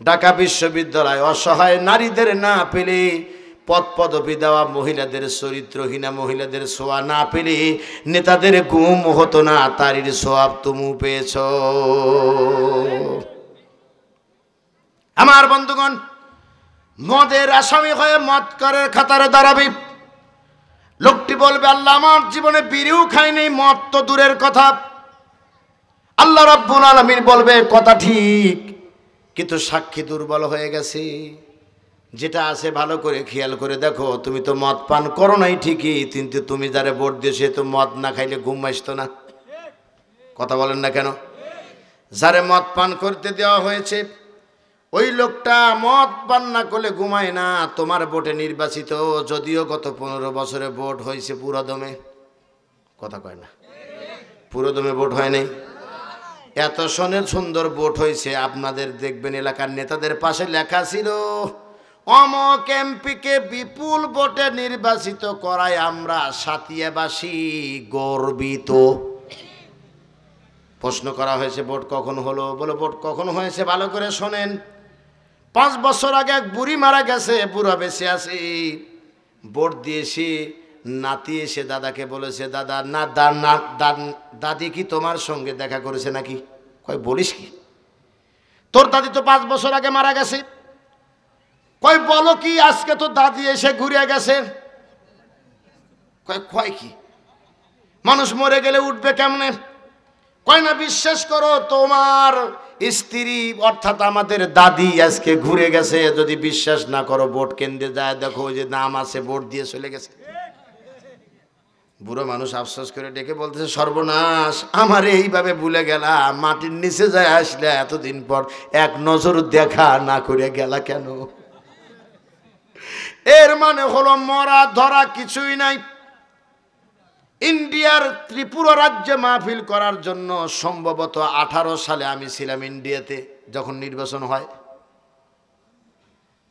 ঢাকা বিশ্ববিদ্যালয় অসহায় নারীদের না পেলে, পদ পদবি দেওয়া মহিলাদের, চরিত্রহীনা মহিলাদের ছোঁয়া না পেলে নেতাদের গুম হতো না, তারির সওয়াব তুমি পেয়েছ। আমার বন্ধুগণ, মদের আসামি হয়ে মদ করে খাতারে দাঁড়াবি, লোকটি বলবে আল্লাহ আমার জীবনে বিড়িও খাইনি, মদ তো দূরের কথা। আল্লাহ রাব্বুল আলামিন বলবে কথা ঠিক, কিন্তু সাক্ষী দুর্বল হয়ে গেছে। যেটা আছে ভালো করে খেয়াল করে দেখো, তুমি তো মদ পান করো নাই ঠিকই, কিন্তু তুমি যারে ভোট দিয়েছে তো মদ না খাইলে ঘুম আসতো না। কথা বলেন না কেন? যারে মদ পান করতে দেওয়া হয়েছে ওই লোকটা মদ পান না করলে ঘুমায় না। তোমার ভোটে নির্বাচিত, যদিও গত 15 বছরে ভোট হয়েছে পুরোদমে, কথা কয় না, পুরোদমে ভোট হয় নাই, এত সনের সুন্দর ভোট হয়েছে। আপনাদের দেখবেন এলাকার নেতাদের পাশে লেখা ছিল অমক এমপিকে বিপুল ভোটে নির্বাচিত করায় আমরা সাতিয়াবাসী গর্বিত। প্রশ্ন করা হয়েছে ভোট কখন হলো, বলে ভোট কখন হয়েছে ভালো করে শোনেন। 5 বছর আগে এক বুড়ি মারা গেছে, বুড়া বেঁচে আছে, ভোট দিয়েছি, নাতি এসে দাদাকে বলেছে দাদা না দাদি কি তোমার সঙ্গে দেখা করেছে নাকি? কয় বলিস কি, তোর দাদি তো 5 বছর আগে মারা গেছে। কয় বলো কি, আজকে তো দাদি এসে ঘুরে গেছে। কয় কি, মানুষ মরে গেলে উঠবে কেমনে? কয় না বিশ্বাস করো, তোমার স্ত্রী অর্থাৎ আমাদের দাদি আজকে ঘুরে গেছে। যদি বিশ্বাস না করো ভোট কেন্দ্রে যায় দেখো, ওই যে নাম আছে, ভোট দিয়ে চলে গেছে। বুড়ো মানুষ আফসোস করে ডেকে বলতেছে সর্বনাশ, আমার এইভাবে ভুলে গেলা, মাটির নিচে যায় আসলে এতদিন পর এক নজর দেখা না করে গেলা কেন? এর মানে হলো মরা ধরা কিছুই নাই। ইন্ডিয়ার ত্রিপুরা রাজ্যে মাহফিল করার জন্য সম্ভবত 18 সালে আমি ছিলাম ইন্ডিয়াতে, যখন নির্বাচন হয়,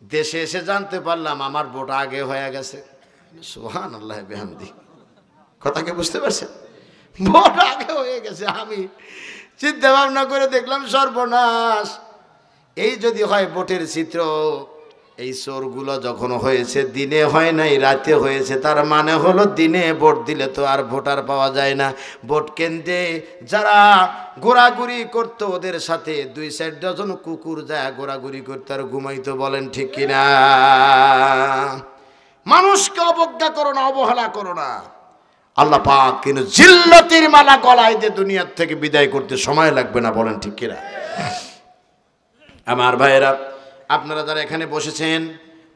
দেশে এসে জানতে পারলাম আমার ভোট আগে হয়ে গেছে। সুবহানাল্লাহ বিহামদি, কথা কি বুঝতে পারছেন? ভোট আগে হয়ে গেছে। আমি চিন্তা ভাবনা করে দেখলাম সর্বনাশ। এই যদি হয় ভোটের চিত্র, এই চোরগুলো যখন হয়েছে দিনে হয় নাই রাতে হয়েছে, তার মানে হলো দিনে ভোট দিলে তো আর ভোটার পাওয়া যায় না। ভোট কেন্দ্রে যারা ঘোরাঘুরি করতো ওদের সাথে 2-4 ডজন কুকুর যায় ঘোরাঘুরি করতে আর ঘুমাইতো। বলেন ঠিক কিনা? মানুষকে অবজ্ঞা করো না, অবহেলা করো না। আল্লাহ পাক কিন্তু জিল্লতির মালা গলায় দিয়ে দুনিয়ার থেকে বিদায় করতে সময় লাগবে না। বলেন ঠিক কিনা? আমার ভাইয়েরা, আপনারা যারা এখানে বসেছেন,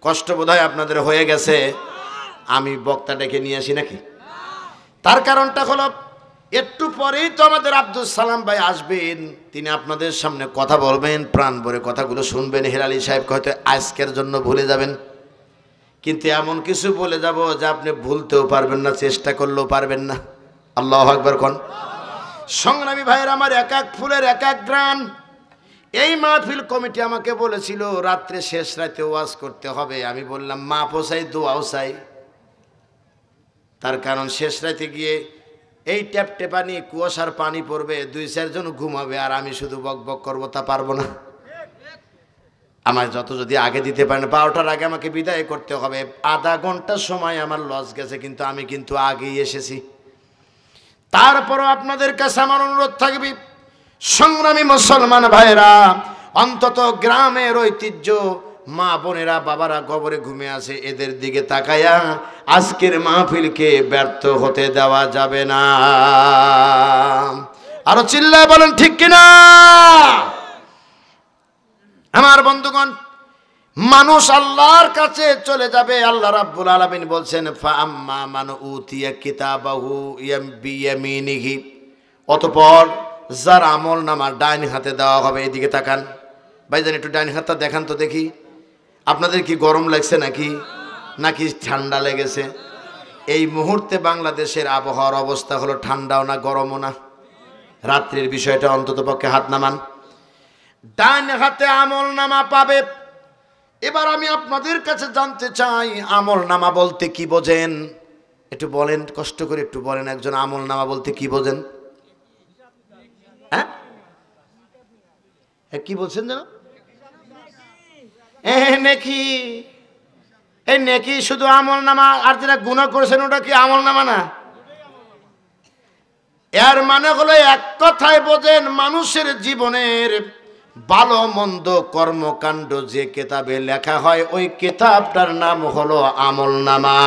কষ্ট বোধহয় আপনাদের হয়ে গেছে। আমি বক্তা ডেকে নিয়ে আসি নাকি? তার কারণটা হলো একটু পরেই তো আমাদের আব্দুল সালাম ভাই আসবেন, তিনি আপনাদের সামনে কথা বলবেন, প্রাণ ভরে কথাগুলো শুনবেন। হেলালি সাহেবকে হয়তো আজকের জন্য ভুলে যাবেন, কিন্তু এমন কিছু বলে যাব যে আপনি ভুলতেও পারবেন না, চেষ্টা করলেও পারবেন না। আল্লাহু আকবার কোন। সংগ্রামী ভাইয়ের আমার, এক এক ফুলের এক এক গ্রাম। এই মাহফিল কমিটি আমাকে বলেছিল রাত্রে শেষ রাতে ওয়াজ করতে হবে। আমি বললাম মা পোসাই দোয়াও চাই। তার কারণ শেষ রাতে গিয়ে এই ট্যাপ টেপানি কুয়াশার পানি পড়বে, 2-4 জন ঘুমাবে, আর আমি শুধু বক বক করবো, তা পারবো না। আমার যত যদি আগে দিতে পারেন, 12টার আগে আমাকে বিদায় করতে হবে। আধা ঘন্টা সময় আমার লস গেছে, কিন্তু আমি কিন্তু আগেই এসেছি। তারপরও আপনাদের কাছে আমার অনুরোধ থাকবে, সংগ্রামী মুসলমান ভাইরা, অন্তত গ্রামের ঐতিহ্য, মা বোনেরা বাবারা কবরে ঘুমে আছে, এদের দিকে তাকায়া আজকের মাহফিলকে ব্যর্থ হতে দেওয়া যাবে না। আরো চিল্লায় বলেন ঠিক কিনা? আমার বন্ধুগণ, মানুষ আল্লাহর কাছে চলে যাবে। আল্লাহ রাব্বুল আলামিন বলছেন ফাআম্মা মান উতিয়া কিতাবাহু বিয়ামিনিহি, অতঃপর যার আমল নামা ডাইন হাতে দেওয়া হবে। এদিকে তাকান ভাইজান, একটু ডাইন হাতটা দেখান তো দেখি। আপনাদের কি গরম লাগছে নাকি ঠান্ডা লেগেছে? এই মুহূর্তে বাংলাদেশের আবহাওয়ার অবস্থা হলো ঠান্ডাও না গরমও না। রাত্রির বিষয়টা অন্তত পক্ষে হাত নামান। ডান হাতে আমল নামা পাবে। এবার আমি আপনাদের কাছে জানতে চাই, আমল নামা বলতে কি বোঝেন? একটু বলেন, কষ্ট করে একটু বলেন, একজন আমল নামা বলতে কি বোঝেন? হ্যাঁ, কি বলছেন যেন? নেকি। এই নেকি শুধু আমল নামা, আর যেটা গুনাহ করেছেন ওটা কি আমল নামা না? এর মানে হলো এক কথায় বোঝেন, মানুষের জীবনের ভালো মন্দ কর্মকাণ্ড যে কিতাবে লেখা হয়, ওই কিতাবটার নাম হলো আমল নামা।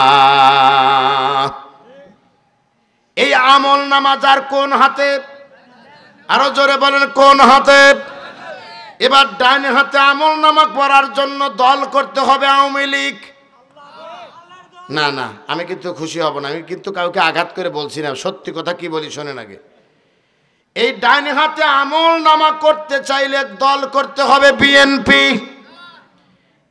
এই আমল নামা যার কোন হাতে? আরো জোরে বলেন, কোন হাতে? এবার ডান হাতে আমল নামা পড়ার জন্য দল করতে হবে আওয়ামী লীগ। না না, আমি কিন্তু খুশি হব না, আমি কিন্তু কাউকে আঘাত করে বলছি না, সত্যি কথা কি বলি শোনেন আগে। এই ডান হাতে আমল নামা করতে চাইলে দল করতে হবে বিএনপি।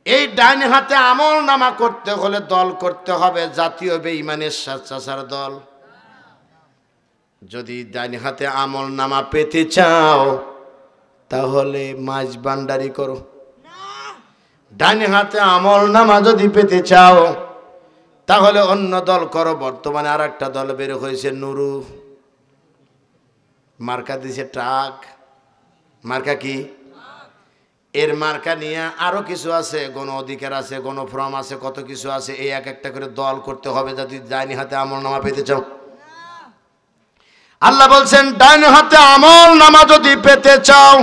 এই ডান হাতে আমল নামা করতে হলে দল করতে হবে জাতীয় বেঈমানের স্বেচ্ছাচার দল। যদি ডান হাতে আমল নামা পেতে চাও তাহলে মাঝ ভান্ডারি করো। ডান হাতে আমল নামা যদি পেতে চাও তাহলে অন্য দল করো। বর্তমানে আর একটা দল বের হয়েছে, নুরু, মার্কা দিছে ট্রাক। মার্কা কি? এর মার্কা নিয়ে আরো কিছু আছে, গণ অধিকার আছে, গণফোরাম আছে, কত কিছু আছে। এই এক একটা করে দল করতে হবে যদি ডান হাতে আমল নামা পেতে চাও। আল্লাহ বলছেন ডান হাতে আমল নামা যদি পেতে চাও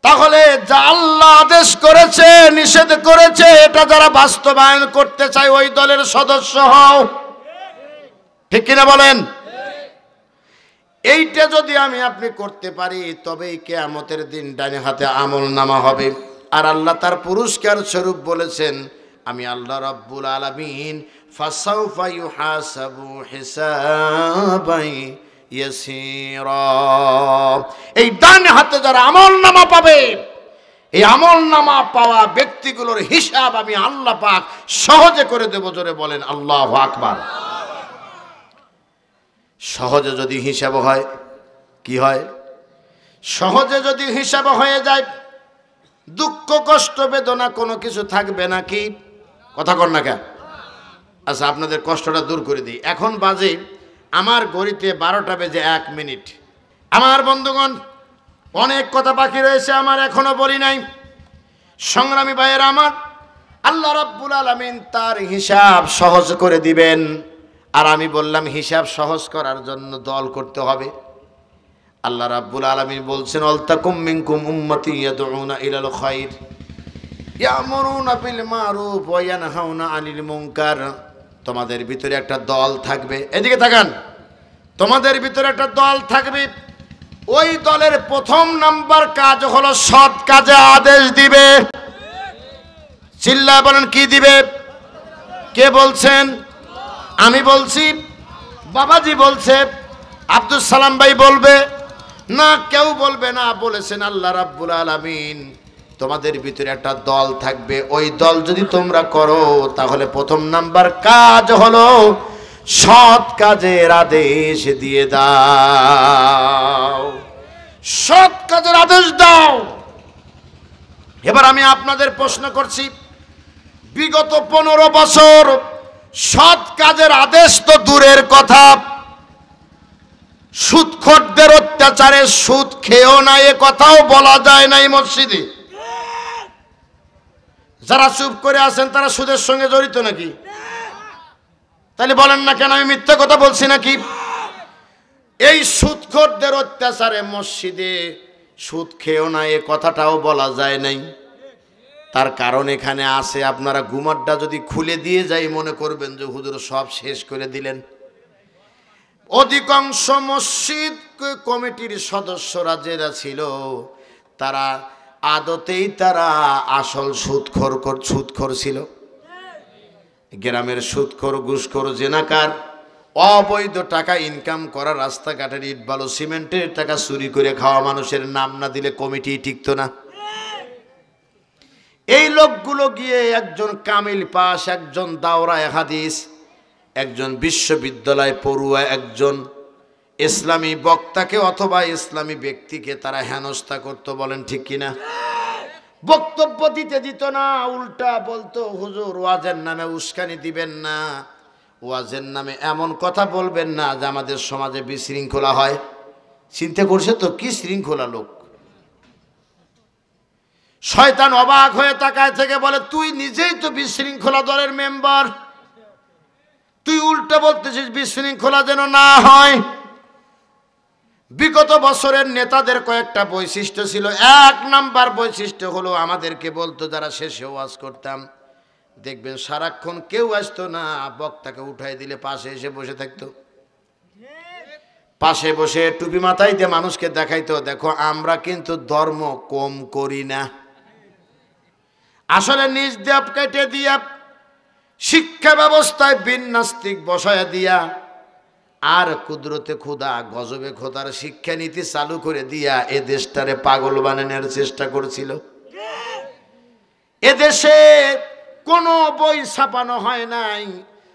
তাহলে যা আল্লাহ আদেশ করেছে, নিষেধ করেছে, এটা যারা বাস্তবায়ন করতে চায় ওই দলের সদস্য হও। ঠিক কিনা বলেন? এইটা যদি আমি আপনি করতে পারি তবেই কিয়ামতের দিন ডান হাতে আমল নামা হবে। আর আল্লাহ তার পুরস্কার স্বরূপ বলেছেন, আমি আল্লাহ রাব্বুল আলামিন ফাসাউফা ইউহাসাবু হিসাবাই ইয়াসীরা। এই ডান হাতে যারা আমল নামা পাবে, এই আমল নামা পাওয়া ব্যক্তিগুলোর হিসাব আমি আল্লাহ পাক সহজে করে দেব। জোরে বলেন আল্লাহু আকবার। সহজে যদি হিসাব হয়, কি হয়? সহজে যদি হিসাব হয়ে যায়, দুঃখ কষ্ট বেদনা কোনো কিছু থাকবে নাকি? কথা কর না কেন? আচ্ছা, আপনাদের কষ্টটা দূর করে দিই। এখন বাজে আমার ঘড়িতে 12টা বেজে 1 মিনিট। আমার বন্ধুগণ, অনেক কথা বাকি রয়েছে, আমার এখনো বলি নাই। সংগ্রামী ভাইয়েরা আমার, আল্লাহ রাব্বুল আলামিন তার হিসাব সহজ করে দিবেন। আর আমি বললাম হিসাব সহজ করার জন্য দল করতে হবে। আল্লাহ রাব্বুল আলামিন বলছেন, আলতাকুম মিনকুম উম্মতি ইয়াদউনা ইলাল খায়র ইয়ামুরুনা বিল মারুফ ওয়া ইয়ানহাউনা আনিল মুনকার। তোমাদের ভিতরে একটা দল থাকবে, এদিকে তাকান, তোমাদের ভিতরে একটা দল থাকবে। ওই দলের প্রথম নাম্বার কাজ হলো সৎ কাজে আদেশ দিবে। চিল্লায় বলেন, কি দিবে? কে বলছেন? আমি বলছি, বাবাজি বলছে, আব্দুল সালাম ভাই বলবে না, কেউ বলবে না, বলেছেন আল্লাহ রাব্বুল আলামিন। তোমাদের ভিতরে একটা দল থাকবে, ওই দল যদি তোমরা করো তাহলে প্রথম নাম্বার কাজ হলো সৎ কাজের আদেশ দিয়ে দাও। সৎ কাজের আদেশ দাও। এবার আমি আপনাদের প্রশ্ন করছি, বিগত 15 বছর সৎ কাজের আদেশ তো দূরের কথা, সুদখোরদের অত্যাচারে সুদ খেয়েও না এ কথাও বলা যায় নাই মসজিদে। যারা চুপ করে আছেন তারা সুদের সঙ্গে জড়িত নাকি? তাহলে বলেন না কেন আমি মিথ্যা কথা বলছি নাকি? এই সুদখোরদের অত্যাচারে মসজিদে সুদ খেয়েও না এ কথাটাও বলা যায় নাই। তার কারণ এখানে আছে, আপনারা গুমারটা যদি খুলে দিয়ে যাই মনে করবেন যে হুজুর সব শেষ করে দিলেন। অধিকাংশ মসজিদ কমিটির সদস্যরা যারা ছিল তারা আদতেই তারা আসল সুদখোর ছিল। গ্রামের সুদখোর, ঘুষখোর, জেনাকার, অবৈধ টাকা ইনকাম করা, রাস্তাঘাটের ইট বালু সিমেন্টের টাকা চুরি করে খাওয়া মানুষের নাম না দিলে কমিটি টিকতো না। এই লোকগুলো গিয়ে একজন কামিল পাস, একজন দাওরায়ে হাদিস, একজন বিশ্ববিদ্যালয় পড়ুয়া, একজন ইসলামী বক্তাকে অথবা ইসলামী ব্যক্তিকে তারা হেনস্থা করতো। বলেন ঠিক কিনা? বক্তব্য দিতে দিত না, উল্টা বলতো, হুজুর ওয়াজের নামে উস্কানি দিবেন না, ওয়াজের নামে এমন কথা বলবেন না যে আমাদের সমাজে বিশৃঙ্খলা হয়। চিন্তা করছে তো কি শৃঙ্খলা লোক। শয়তান অবাক হয়ে তাকায় থেকে বলে, তুই নিজেই তো বিশৃঙ্খলা দলের মেম্বার, তুই উল্টা বলতেছিস বিশৃঙ্খলা যেন না হয়। বিগত বছরের নেতাদের কয়েকটা বৈশিষ্ট্য ছিল। 1 নাম্বার বৈশিষ্ট্য হলো আমাদেরকে বলতো, যারা শেষে ওয়াজ করতাম দেখবেন সারাক্ষণ কেউ আসতো না, বক্তাকে উঠাই দিলে পাশে এসে বসে থাকতো। পাশে বসে টুপি মাথায় দিয়ে মানুষকে দেখাইতো, দেখো আমরা কিন্তু ধর্ম কম করি না। আসলে নিজ দেব কেটে দিয়া, শিক্ষা ব্যবস্থায় বিন্যাস্তিক বসায়া দিয়া, আর কুদরতে খুদা গজবে খোদার শিক্ষানীতি চালু করে দিয়া এ দেশটারে পাগল বানানোর চেষ্টা করছিল। এদেশে কোনো বই ছাপানো হয় নাই,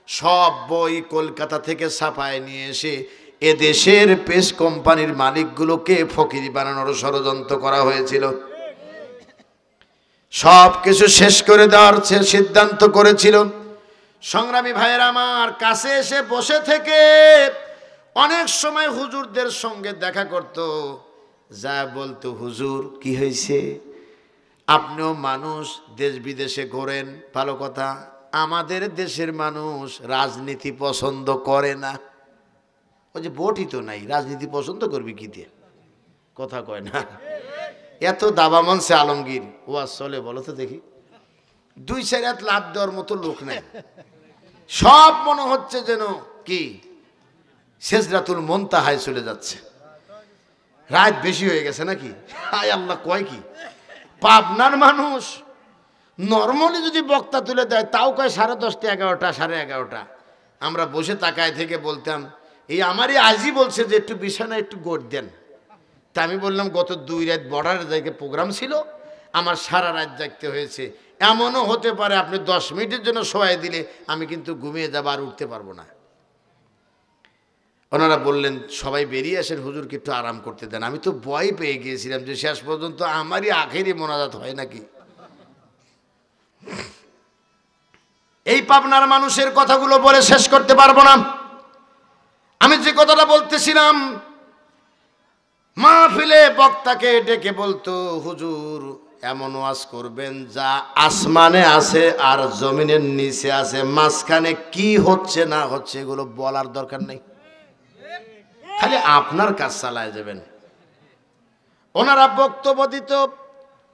সব বই কলকাতা থেকে ছাপায় নিয়ে এসে এদেশের প্রেস কোম্পানির মালিকগুলোকে ফকির বানানোর ষড়যন্ত্র করা হয়েছিল। সব কিছু শেষ করে দেওয়ার সিদ্ধান্ত করেছিল। সংগ্রামী ভাইয়েরা আমার, কাছে এসে বসে থেকে অনেক সময় হুজুরদের সঙ্গে দেখা করত, যা বলতো, হুজুর কি হয়েছে, আপনিও মানুষ, দেশ বিদেশে ঘোরেন, ভালো কথা, আমাদের দেশের মানুষ রাজনীতি পছন্দ করে না। ওই যে ভোটই তো নাই, রাজনীতি পছন্দ করবি কি দিয়ে? কথা কয় না। এত দাবা মনসে আলমগীর ওয়াজ চলে বলো তো দেখি, 2-4 হাত লাভ দেওয়ার মতো লোক নাই। সব মনে হচ্ছে যেন কি সিদরাতুল মুনতাহায় চলে যাচ্ছে। রাত বেশি হয়ে গেছে নাকি? হায় আল্লাহ, কয় কি? পাবনার মানুষ নর্মালি যদি বক্তা তুলে দেয় তাও কয় 10:30, 11টা, 11:30। আমরা বসে তাকায় থেকে বলতাম, এই আমারই আজই বলছে যে একটু বিছানা একটু গোট দেন। তা আমি বললাম, গত 2 রাত বর্ডারের জায়গায় প্রোগ্রাম ছিল, আমার সারা রাত জাগতে হয়েছে। এমনও হতে পারে আপনি 10 মিনিটের জন্য শোয়াই দিলে আমি কিন্তু ঘুমিয়ে যাব, আর উঠতে পারবো না। ওনারা বললেন সবাই বেরিয়ে আসেন, হুজুরকে একটু আরাম করতে দেন। আমি তো ভয় পেয়ে গিয়েছিলাম যে শেষ পর্যন্ত আমারই আখেরি মোনাজাত হয় নাকি। এই পাবনার মানুষের কথাগুলো বলে শেষ করতে পারবো না। আমি যে কথাটা বলতেছিলাম, মাহফিলে বক্তাকে ডেকে বলতো, হুজুর এমন ওয়াজ করবেন যা আসমানে আছে আর জমিনের নিচে আছে, মাঝখানে কি হচ্ছে না হচ্ছে এগুলো বলার দরকার নেই, খালি আপনার কাজ চালায় যাবেন। ওনারা বক্তব্য দিত,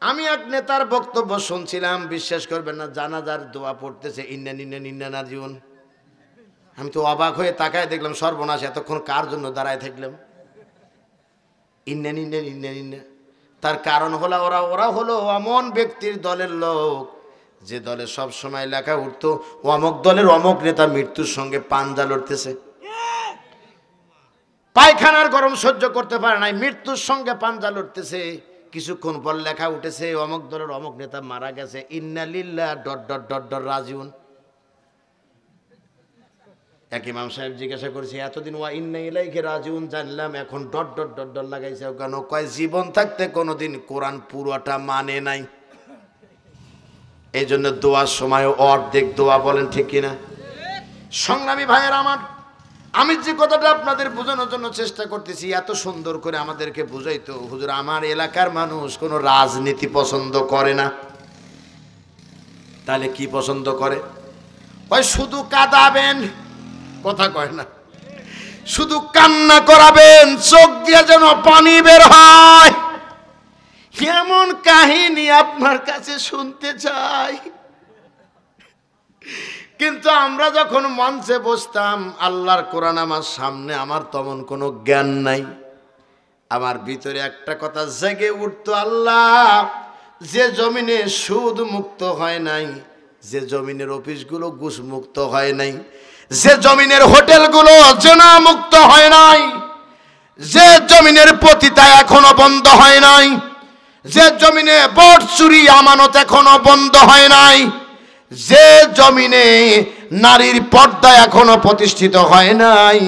আমি এক নেতার বক্তব্য শুনছিলাম, বিশ্বাস করবেন না, জানাজার দোয়া পড়তেছে ইন্না নিন্না নিন্না না জীবন। আমি তো অবাক হয়ে তাকায় দেখলাম, সর্বনাশ, এতক্ষণ কার জন্য দাঁড়ায় থাকলাম, ইন্না নিন্না নিন্না নিন্না। তার কারণ হলো ওরা হলো এমন ব্যক্তির দলের লোক যে দলে সব সময় লেখা উঠতো অমক দলের অমক নেতা মৃত্যুর সঙ্গে পাঞ্জা লড়তেছে, পায়খানার গরম সহ্য করতে পারে নাই, মৃত্যুর সঙ্গে পাঞ্জা লড়তেছে। কিছুক্ষণ পর লেখা উঠেছে অমক দলের অমক নেতা মারা গেছে, ইন্না লিল্লাহ ডট ডট ডট ডট রাজিউন। এক ইমাম সাহেব জিজ্ঞাসা করেছে, এতদিন ওয়া ইন্না ইলাইহি রাজিউন জানলাম, এখন ডট ডট ডট ডট লাগাইছে কেন? কয় জীবন থাকতে কোনোদিন কোরআন পুরোটা মানে নাই, এই জন্য দোয়ার সময় অর্ধেক দোয়া বলেন, ঠিক কিনা? সংগ্রামী ভাইয়ের আমার, আমি যে কথাটা আপনাদের বোঝানোর জন্য চেষ্টা করতেছি, এত সুন্দর করে আমাদেরকে বুঝাইতো, হুজুর আমার এলাকার মানুষ কোনো রাজনীতি পছন্দ করে না, তাহলে কি পছন্দ করে? কয় শুধু কাঁদাবেন, কথা কয় না, শুধু কান্না করাবেন, চোখ দিয়ে যেন পানি বের হয়, এমন কাহিনী আপনার কাছে শুনতে চাই। কিন্তু আমরা যখন মঞ্চে বসতাম, আল্লাহর কোরআন আমার সামনে, আমার তেমন কোনো জ্ঞান নাই, আমার ভিতরে একটা কথা জেগে উঠতো, আল্লাহ যে জমিনে সুদ মুক্ত হয় নাই, যে জমিনের অফিসগুলো ঘুষ মুক্ত হয় নাই, যে জমিনের হোটেলগুলো জেনা মুক্ত হয় নাই, যে জমিনের পতিতা এখনো বন্ধ হয় নাই, যে জমিনে বট চুরি আমানত এখনো বন্ধ হয় নাই, যে জমিনে নারীর পর্দা এখনো প্রতিষ্ঠিত হয় নাই,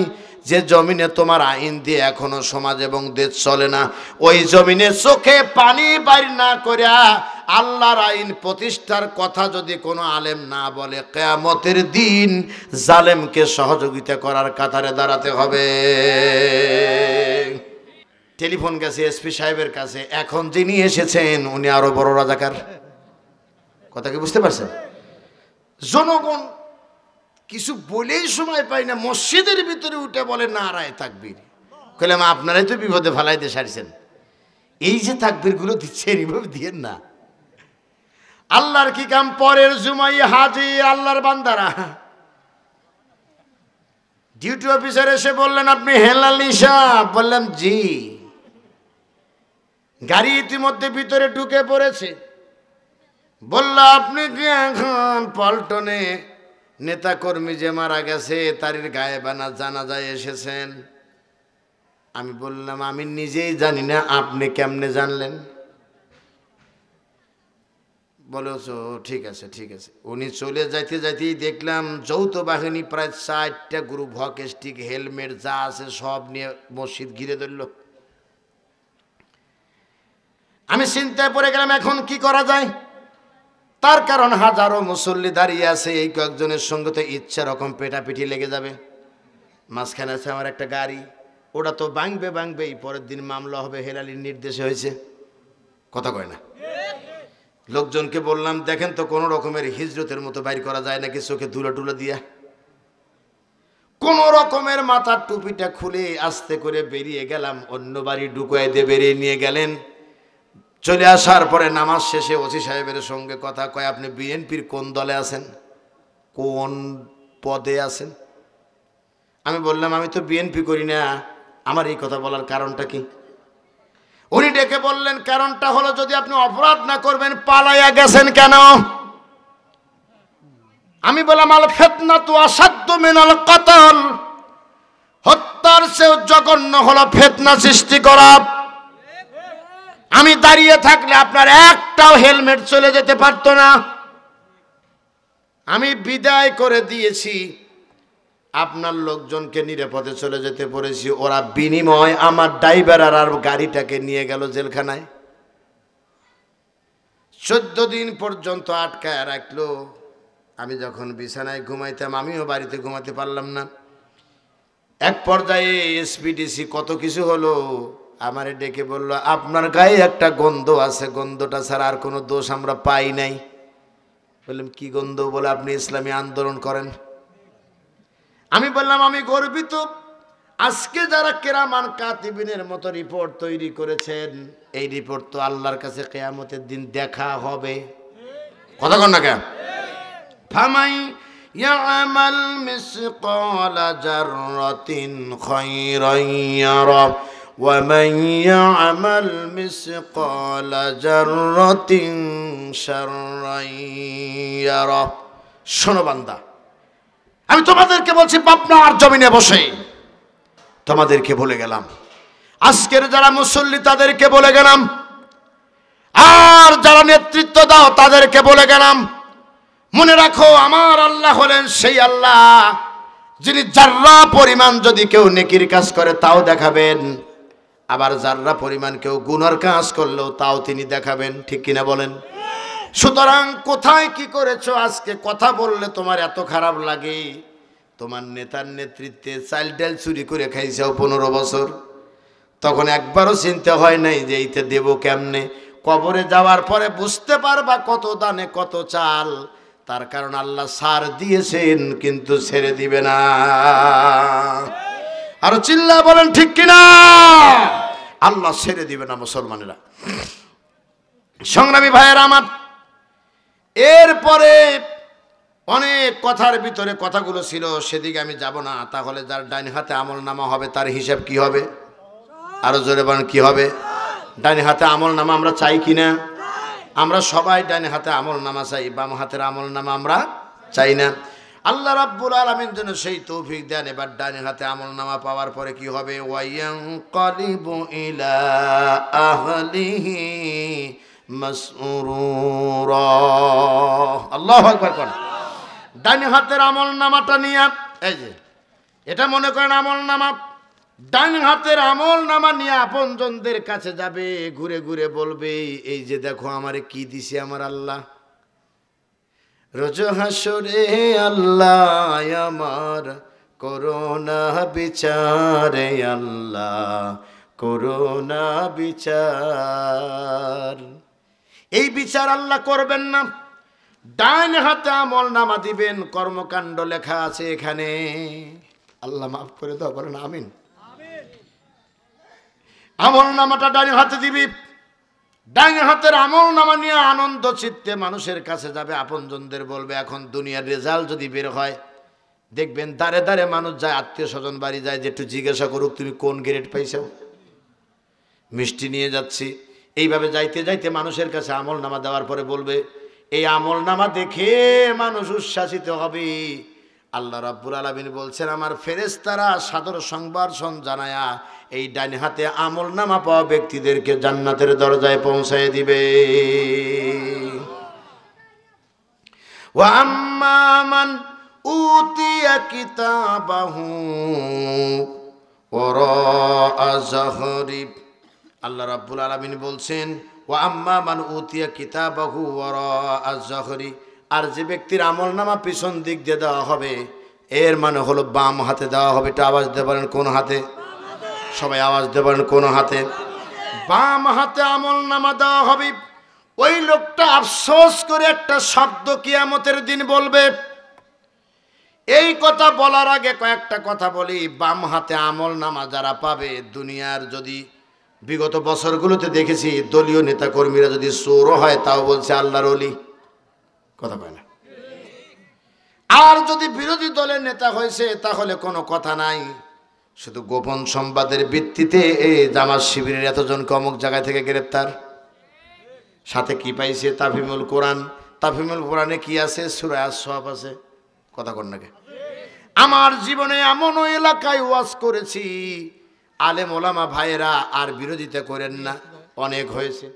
যে জমিনে তোমার আইন দিয়ে এখনো সমাজ এবং দেশ চলে না, ওই জমিনে চোখে পানি বাইর না করিয়া আল্লাহর আইন প্রতিষ্ঠার কথা যদি কোনো আলেম না বলে, কিয়ামতের দিন জালেমকে সহযোগিতা করার কাতারে দাঁড়াতে হবে। টেলিফোন গেছে এসপি সাহেবের কাছে, এখন যিনি এসেছেন উনি আরো বড় রাজাকার। কথা কি বুঝতে পারছেন? জনগণ কিছু বলেই সময় পাই না, মসজিদের ভিতরে উঠে বলে নারায়ে তাকবীর। কইলাম আপনারাই তো বিপদে ফেলাইতে সারছেন, এই যে তাকবীর গুলো দিচ্ছেন এইভাবে দিয়েন না। আল্লাহর কি কাম, পরের জুমাই হাজি আল্লাহর বান্দারা। ডিউটি অফিসার এসে বললেন, আপনি হেলালি সাহেব? বললাম জি। গাড়ি ইতিমধ্যে ভিতরে ঢুকে পড়েছে। বলল, আপনি কি এখন পল্টনে নেতা কর্মী যে মারা গেছে তার গায়েবানা জানাজায় এসেছেন? আমি বললাম, আমি নিজেই জানি না, আপনি কেমনে জানলেন? বলেছো ঠিক আছে ঠিক আছে। উনি চলে যাইতে যাইতেই দেখলাম যৌথ বাহিনী প্রায় 4টা গ্রুপ, হকি স্টিক, হেলমেট যা আছে সব নিয়ে মসজিদ ঘিরে ধরল। আমি চিন্তায় পড়ে গেলাম, এখন কি করা যায়? তার কারণ হাজারো মুসল্লি দাঁড়িয়ে আছে, এই কয়েকজনের সঙ্গে তো ইচ্ছা রকম পেটাপিটি লেগে যাবে। মাঝখানে আছে আমার একটা গাড়ি, ওটা তো ভাঙবেই, পরের দিন মামলা হবে, হেলালির নির্দেশে হয়েছে। কথা কয় না? লোকজনকে বললাম, দেখেন তো কোনো রকমের হিজরতের মতো বাইর করা যায় নাকি, চোখে ধুলো টুলো দিয়া। কোন রকমের মাথার টুপিটা খুলে আস্তে করে বেরিয়ে গেলাম, অন্য বাড়ি ঢুকাই দিয়ে বেরিয়ে নিয়ে গেলেন। চলে আসার পরে নামাজ শেষে ওসি সাহেবের সঙ্গে কথা কয়, আপনি বিএনপির কোন দলে আছেন, কোন পদে আছেন? আমি বললাম, আমি তো বিএনপি করি না। আমার এই কথা বলার কারণটা কি? উনি ডেকে বললেন, কারণটা হলো যদি আপনি অপরাধ না করবেন পালাইয়া গেছেন কেন? আমি বললাম, আল ফিতনাতু আসাদ্দু মিনাল কতল, হত্যার চেয়ে জঘন্য হলো ফিতনা সৃষ্টি করা। আমি দাঁড়িয়ে থাকলে আপনার একটাও হেলমেট চলে যেতে পারতো না। আমি বিদায় করে দিয়েছি। আপনার লোকজনকে নিরাপদে চলে যেতে পড়েছি, ওরা বিনিময় আমার ড্রাইভার আর গাড়িটাকে নিয়ে গেল জেলখানায়। 14 দিন পর্যন্ত আটকায় রাখলো। আমি যখন বিছানায় ঘুমাইতাম, আমিও বাড়িতে ঘুমাতে পারলাম না। এক পর্যায়ে এসপিডিসি কত কিছু হলো, আমারে ডেকে বলল, আপনার গায়ে একটা গন্ধ আছে, গন্ধটা ছাড়া আর কোনো দোষ আমরা পাই নাই। বললাম কি গন্ধ? বলে আপনি ইসলামী আন্দোলন করেন। আমি বললাম আমি গর্বিত, আজকে যারা কেরামান কাতিবিনের মতো রিপোর্ট তৈরি করেছেন, এই রিপোর্ট তো আল্লাহর কাছে কিয়ামতের দিন দেখা হবে। কথা কন না কেন? ফামাই ইয়ামাল মিসকালা জাররাতিন খায়রান ইয়ারা ওয়া মান ইয়ামাল মিসকালা জাররাতিন শাররান ইয়ারা। শোনো বান্দা, আমি তোমাদেরকে বলছি, পাবনার জমিনে বসে তোমাদেরকে বলে গেলাম, আজকের যারা মুসল্লি তাদেরকে বলে গেলাম, আর যারা নেতৃত্ব দাও তাদেরকে বলে গেলাম, মনে রাখো আমার আল্লাহ হলেন সেই আল্লাহ যিনি জাররা পরিমাণ যদি কেউ নেকির কাজ করে তাও দেখাবেন, আবার জাররা পরিমাণ কেউ গুনার কাজ করলেও তাও তিনি দেখাবেন। ঠিক কিনা বলেন? সুতরাং কোথায় কি করেছো, আজকে কথা বললে তোমার এত খারাপ লাগে। তোমার নেতার নেতৃত্বে চাল ডাল চুরি করে খাইছাও 15 বছর, তখন একবারও চিন্তা হয় নাই যে এইতে দেব কেমনে। কবরে যাওয়ার পরে বুঝতে পারবা কত দানে কত চাল। তার কারণ আল্লাহ সার দিয়েছেন কিন্তু ছেড়ে দিবে না। আর চিল্লা বলেন ঠিক কিনা? আল্লাহ ছেড়ে দিবে না মুসলমানেরা। সংগ্রামী ভাইয়েরা আমার, এরপরে অনেক কথার ভিতরে কথাগুলো ছিল, সেদিকে আমি যাব না। তাহলে যার ডাইন হাতে আমল নামা হবে তার হিসাব কি হবে? আরো জোরে বলেন কি হবে? ডাইন হাতে আমল নামা আমরা চাই কিনা? আমরা সবাই ডাইন হাতে আমল নামা চাই, বাম হাতের আমল নামা আমরা চাই না। আল্লাহ রাব্বুল আলামিন যেন সেই তৌফিক দেন। এবার ডাইন হাতে আমল নামা পাওয়ার পরে কি হবে? ওয়ায়ানকালিবু ইলা আহলিহি মাসরুরা। আল্লাহু আকবার কোন। ডাইন হাতের আমল নামাটা নিয়ে, এই যে এটা মনে করেন আমল নামা, ডাইন হাতের আমল নামা নিয়ে আপনজনদের কাছে যাবে, ঘুরে ঘুরে বলবে, এই যে দেখো আমারে কি দিছে আমার আল্লাহ। রোজ হাসরে আল্লাহ আমার করোনা বিচারে, আল্লাহ করোনা বিচার। এই বিচার আল্লাহ করবেন না। ডাইন হাতে আমল নামা দিবেন, কর্মকাণ্ড লেখা আছে এখানে। আল্লাহ মাফ করে দাও, বলেন আমিন। আমল নামাটা ডাইন হাতে দিবি, ডাইন হাতের আমল নামা নিয়ে আনন্দ চিত্তে মানুষের কাছে যাবে, আপনজনদের বলবে। এখন দুনিয়ার রেজাল্ট যদি বের হয়, দেখবেন দাঁড়ে দাঁড়ে মানুষ যায়, আত্মীয় স্বজন বাড়ি যায়, যে একটু জিজ্ঞাসা করুক তুমি কোন গ্রেড পাইছো, মিষ্টি নিয়ে যাচ্ছি। এইভাবে যাইতে যাইতে মানুষের কাছে আমল নামা দেওয়ার পরে বলবে, এই আমল নামা দেখে মানুষ উচ্ছ্বাসিত হবে। আল্লাহ রাব্বুল আলামিন বলছেন, আমার ফেরেশতারা সাদর সংবাদ জানায়া এই ডান হাতে আমল নামা পাওয়া ব্যক্তিদেরকে জান্নাতের দরজায় পৌঁছায় দিবে। ওয়া আম্মা মান উতিয়া কিতাবাহু ওয়ারা যাহরি। আল্লাহ রাব্বুল আলামিন বলছেন, ওয়া আম্মা মান উতিয়া কিতাবাহু ওয়ারা যাহরি। আর যে ব্যক্তির আমল নামা পিছন দিক দিয়ে দেওয়া হবে, এর মানে হলো বাম হাতে দেওয়া হবে। এটা আওয়াজ দিতে পারেন কোন হাতে? সবাই আওয়াজ দিতে পারেন কোন হাতে? বাম হাতে আমল নামা দেওয়া হবে। ওই লোকটা আফসোস করে একটা শব্দ কিয়ামতের দিন বলবে। এই কথা বলার আগে কয়েকটা কথা বলি। বাম হাতে আমল নামা যারা পাবে, দুনিয়ার যদি বিগত বছরগুলোতে দেখেছি দলীয় নেতাকর্মীরা যদি চোরও হয় তাও বলছে আল্লাহর ওলি। কথা কয় না। আর যদি বিরোধী দলের নেতা হয়েছে তাহলে কোনো কথা নাই, শুধু গোপন সংবাদের ভিত্তিতে জামাত শিবিরের এতজনকে অমুক জায়গা থেকে গ্রেপ্তার, সাথে কি পাইছে? তাফহিমুল কোরআন। তাফহিমুল কোরআনে কি আছে? সূরা আস-সাফ আছে। কথা কন নাকি? আমার জীবনে এমন এলাকায় ওয়াজ করেছি, আলেম ওলামা ভাইয়েরা আর বিরোধিতা করেন না, অনেক হয়েছে।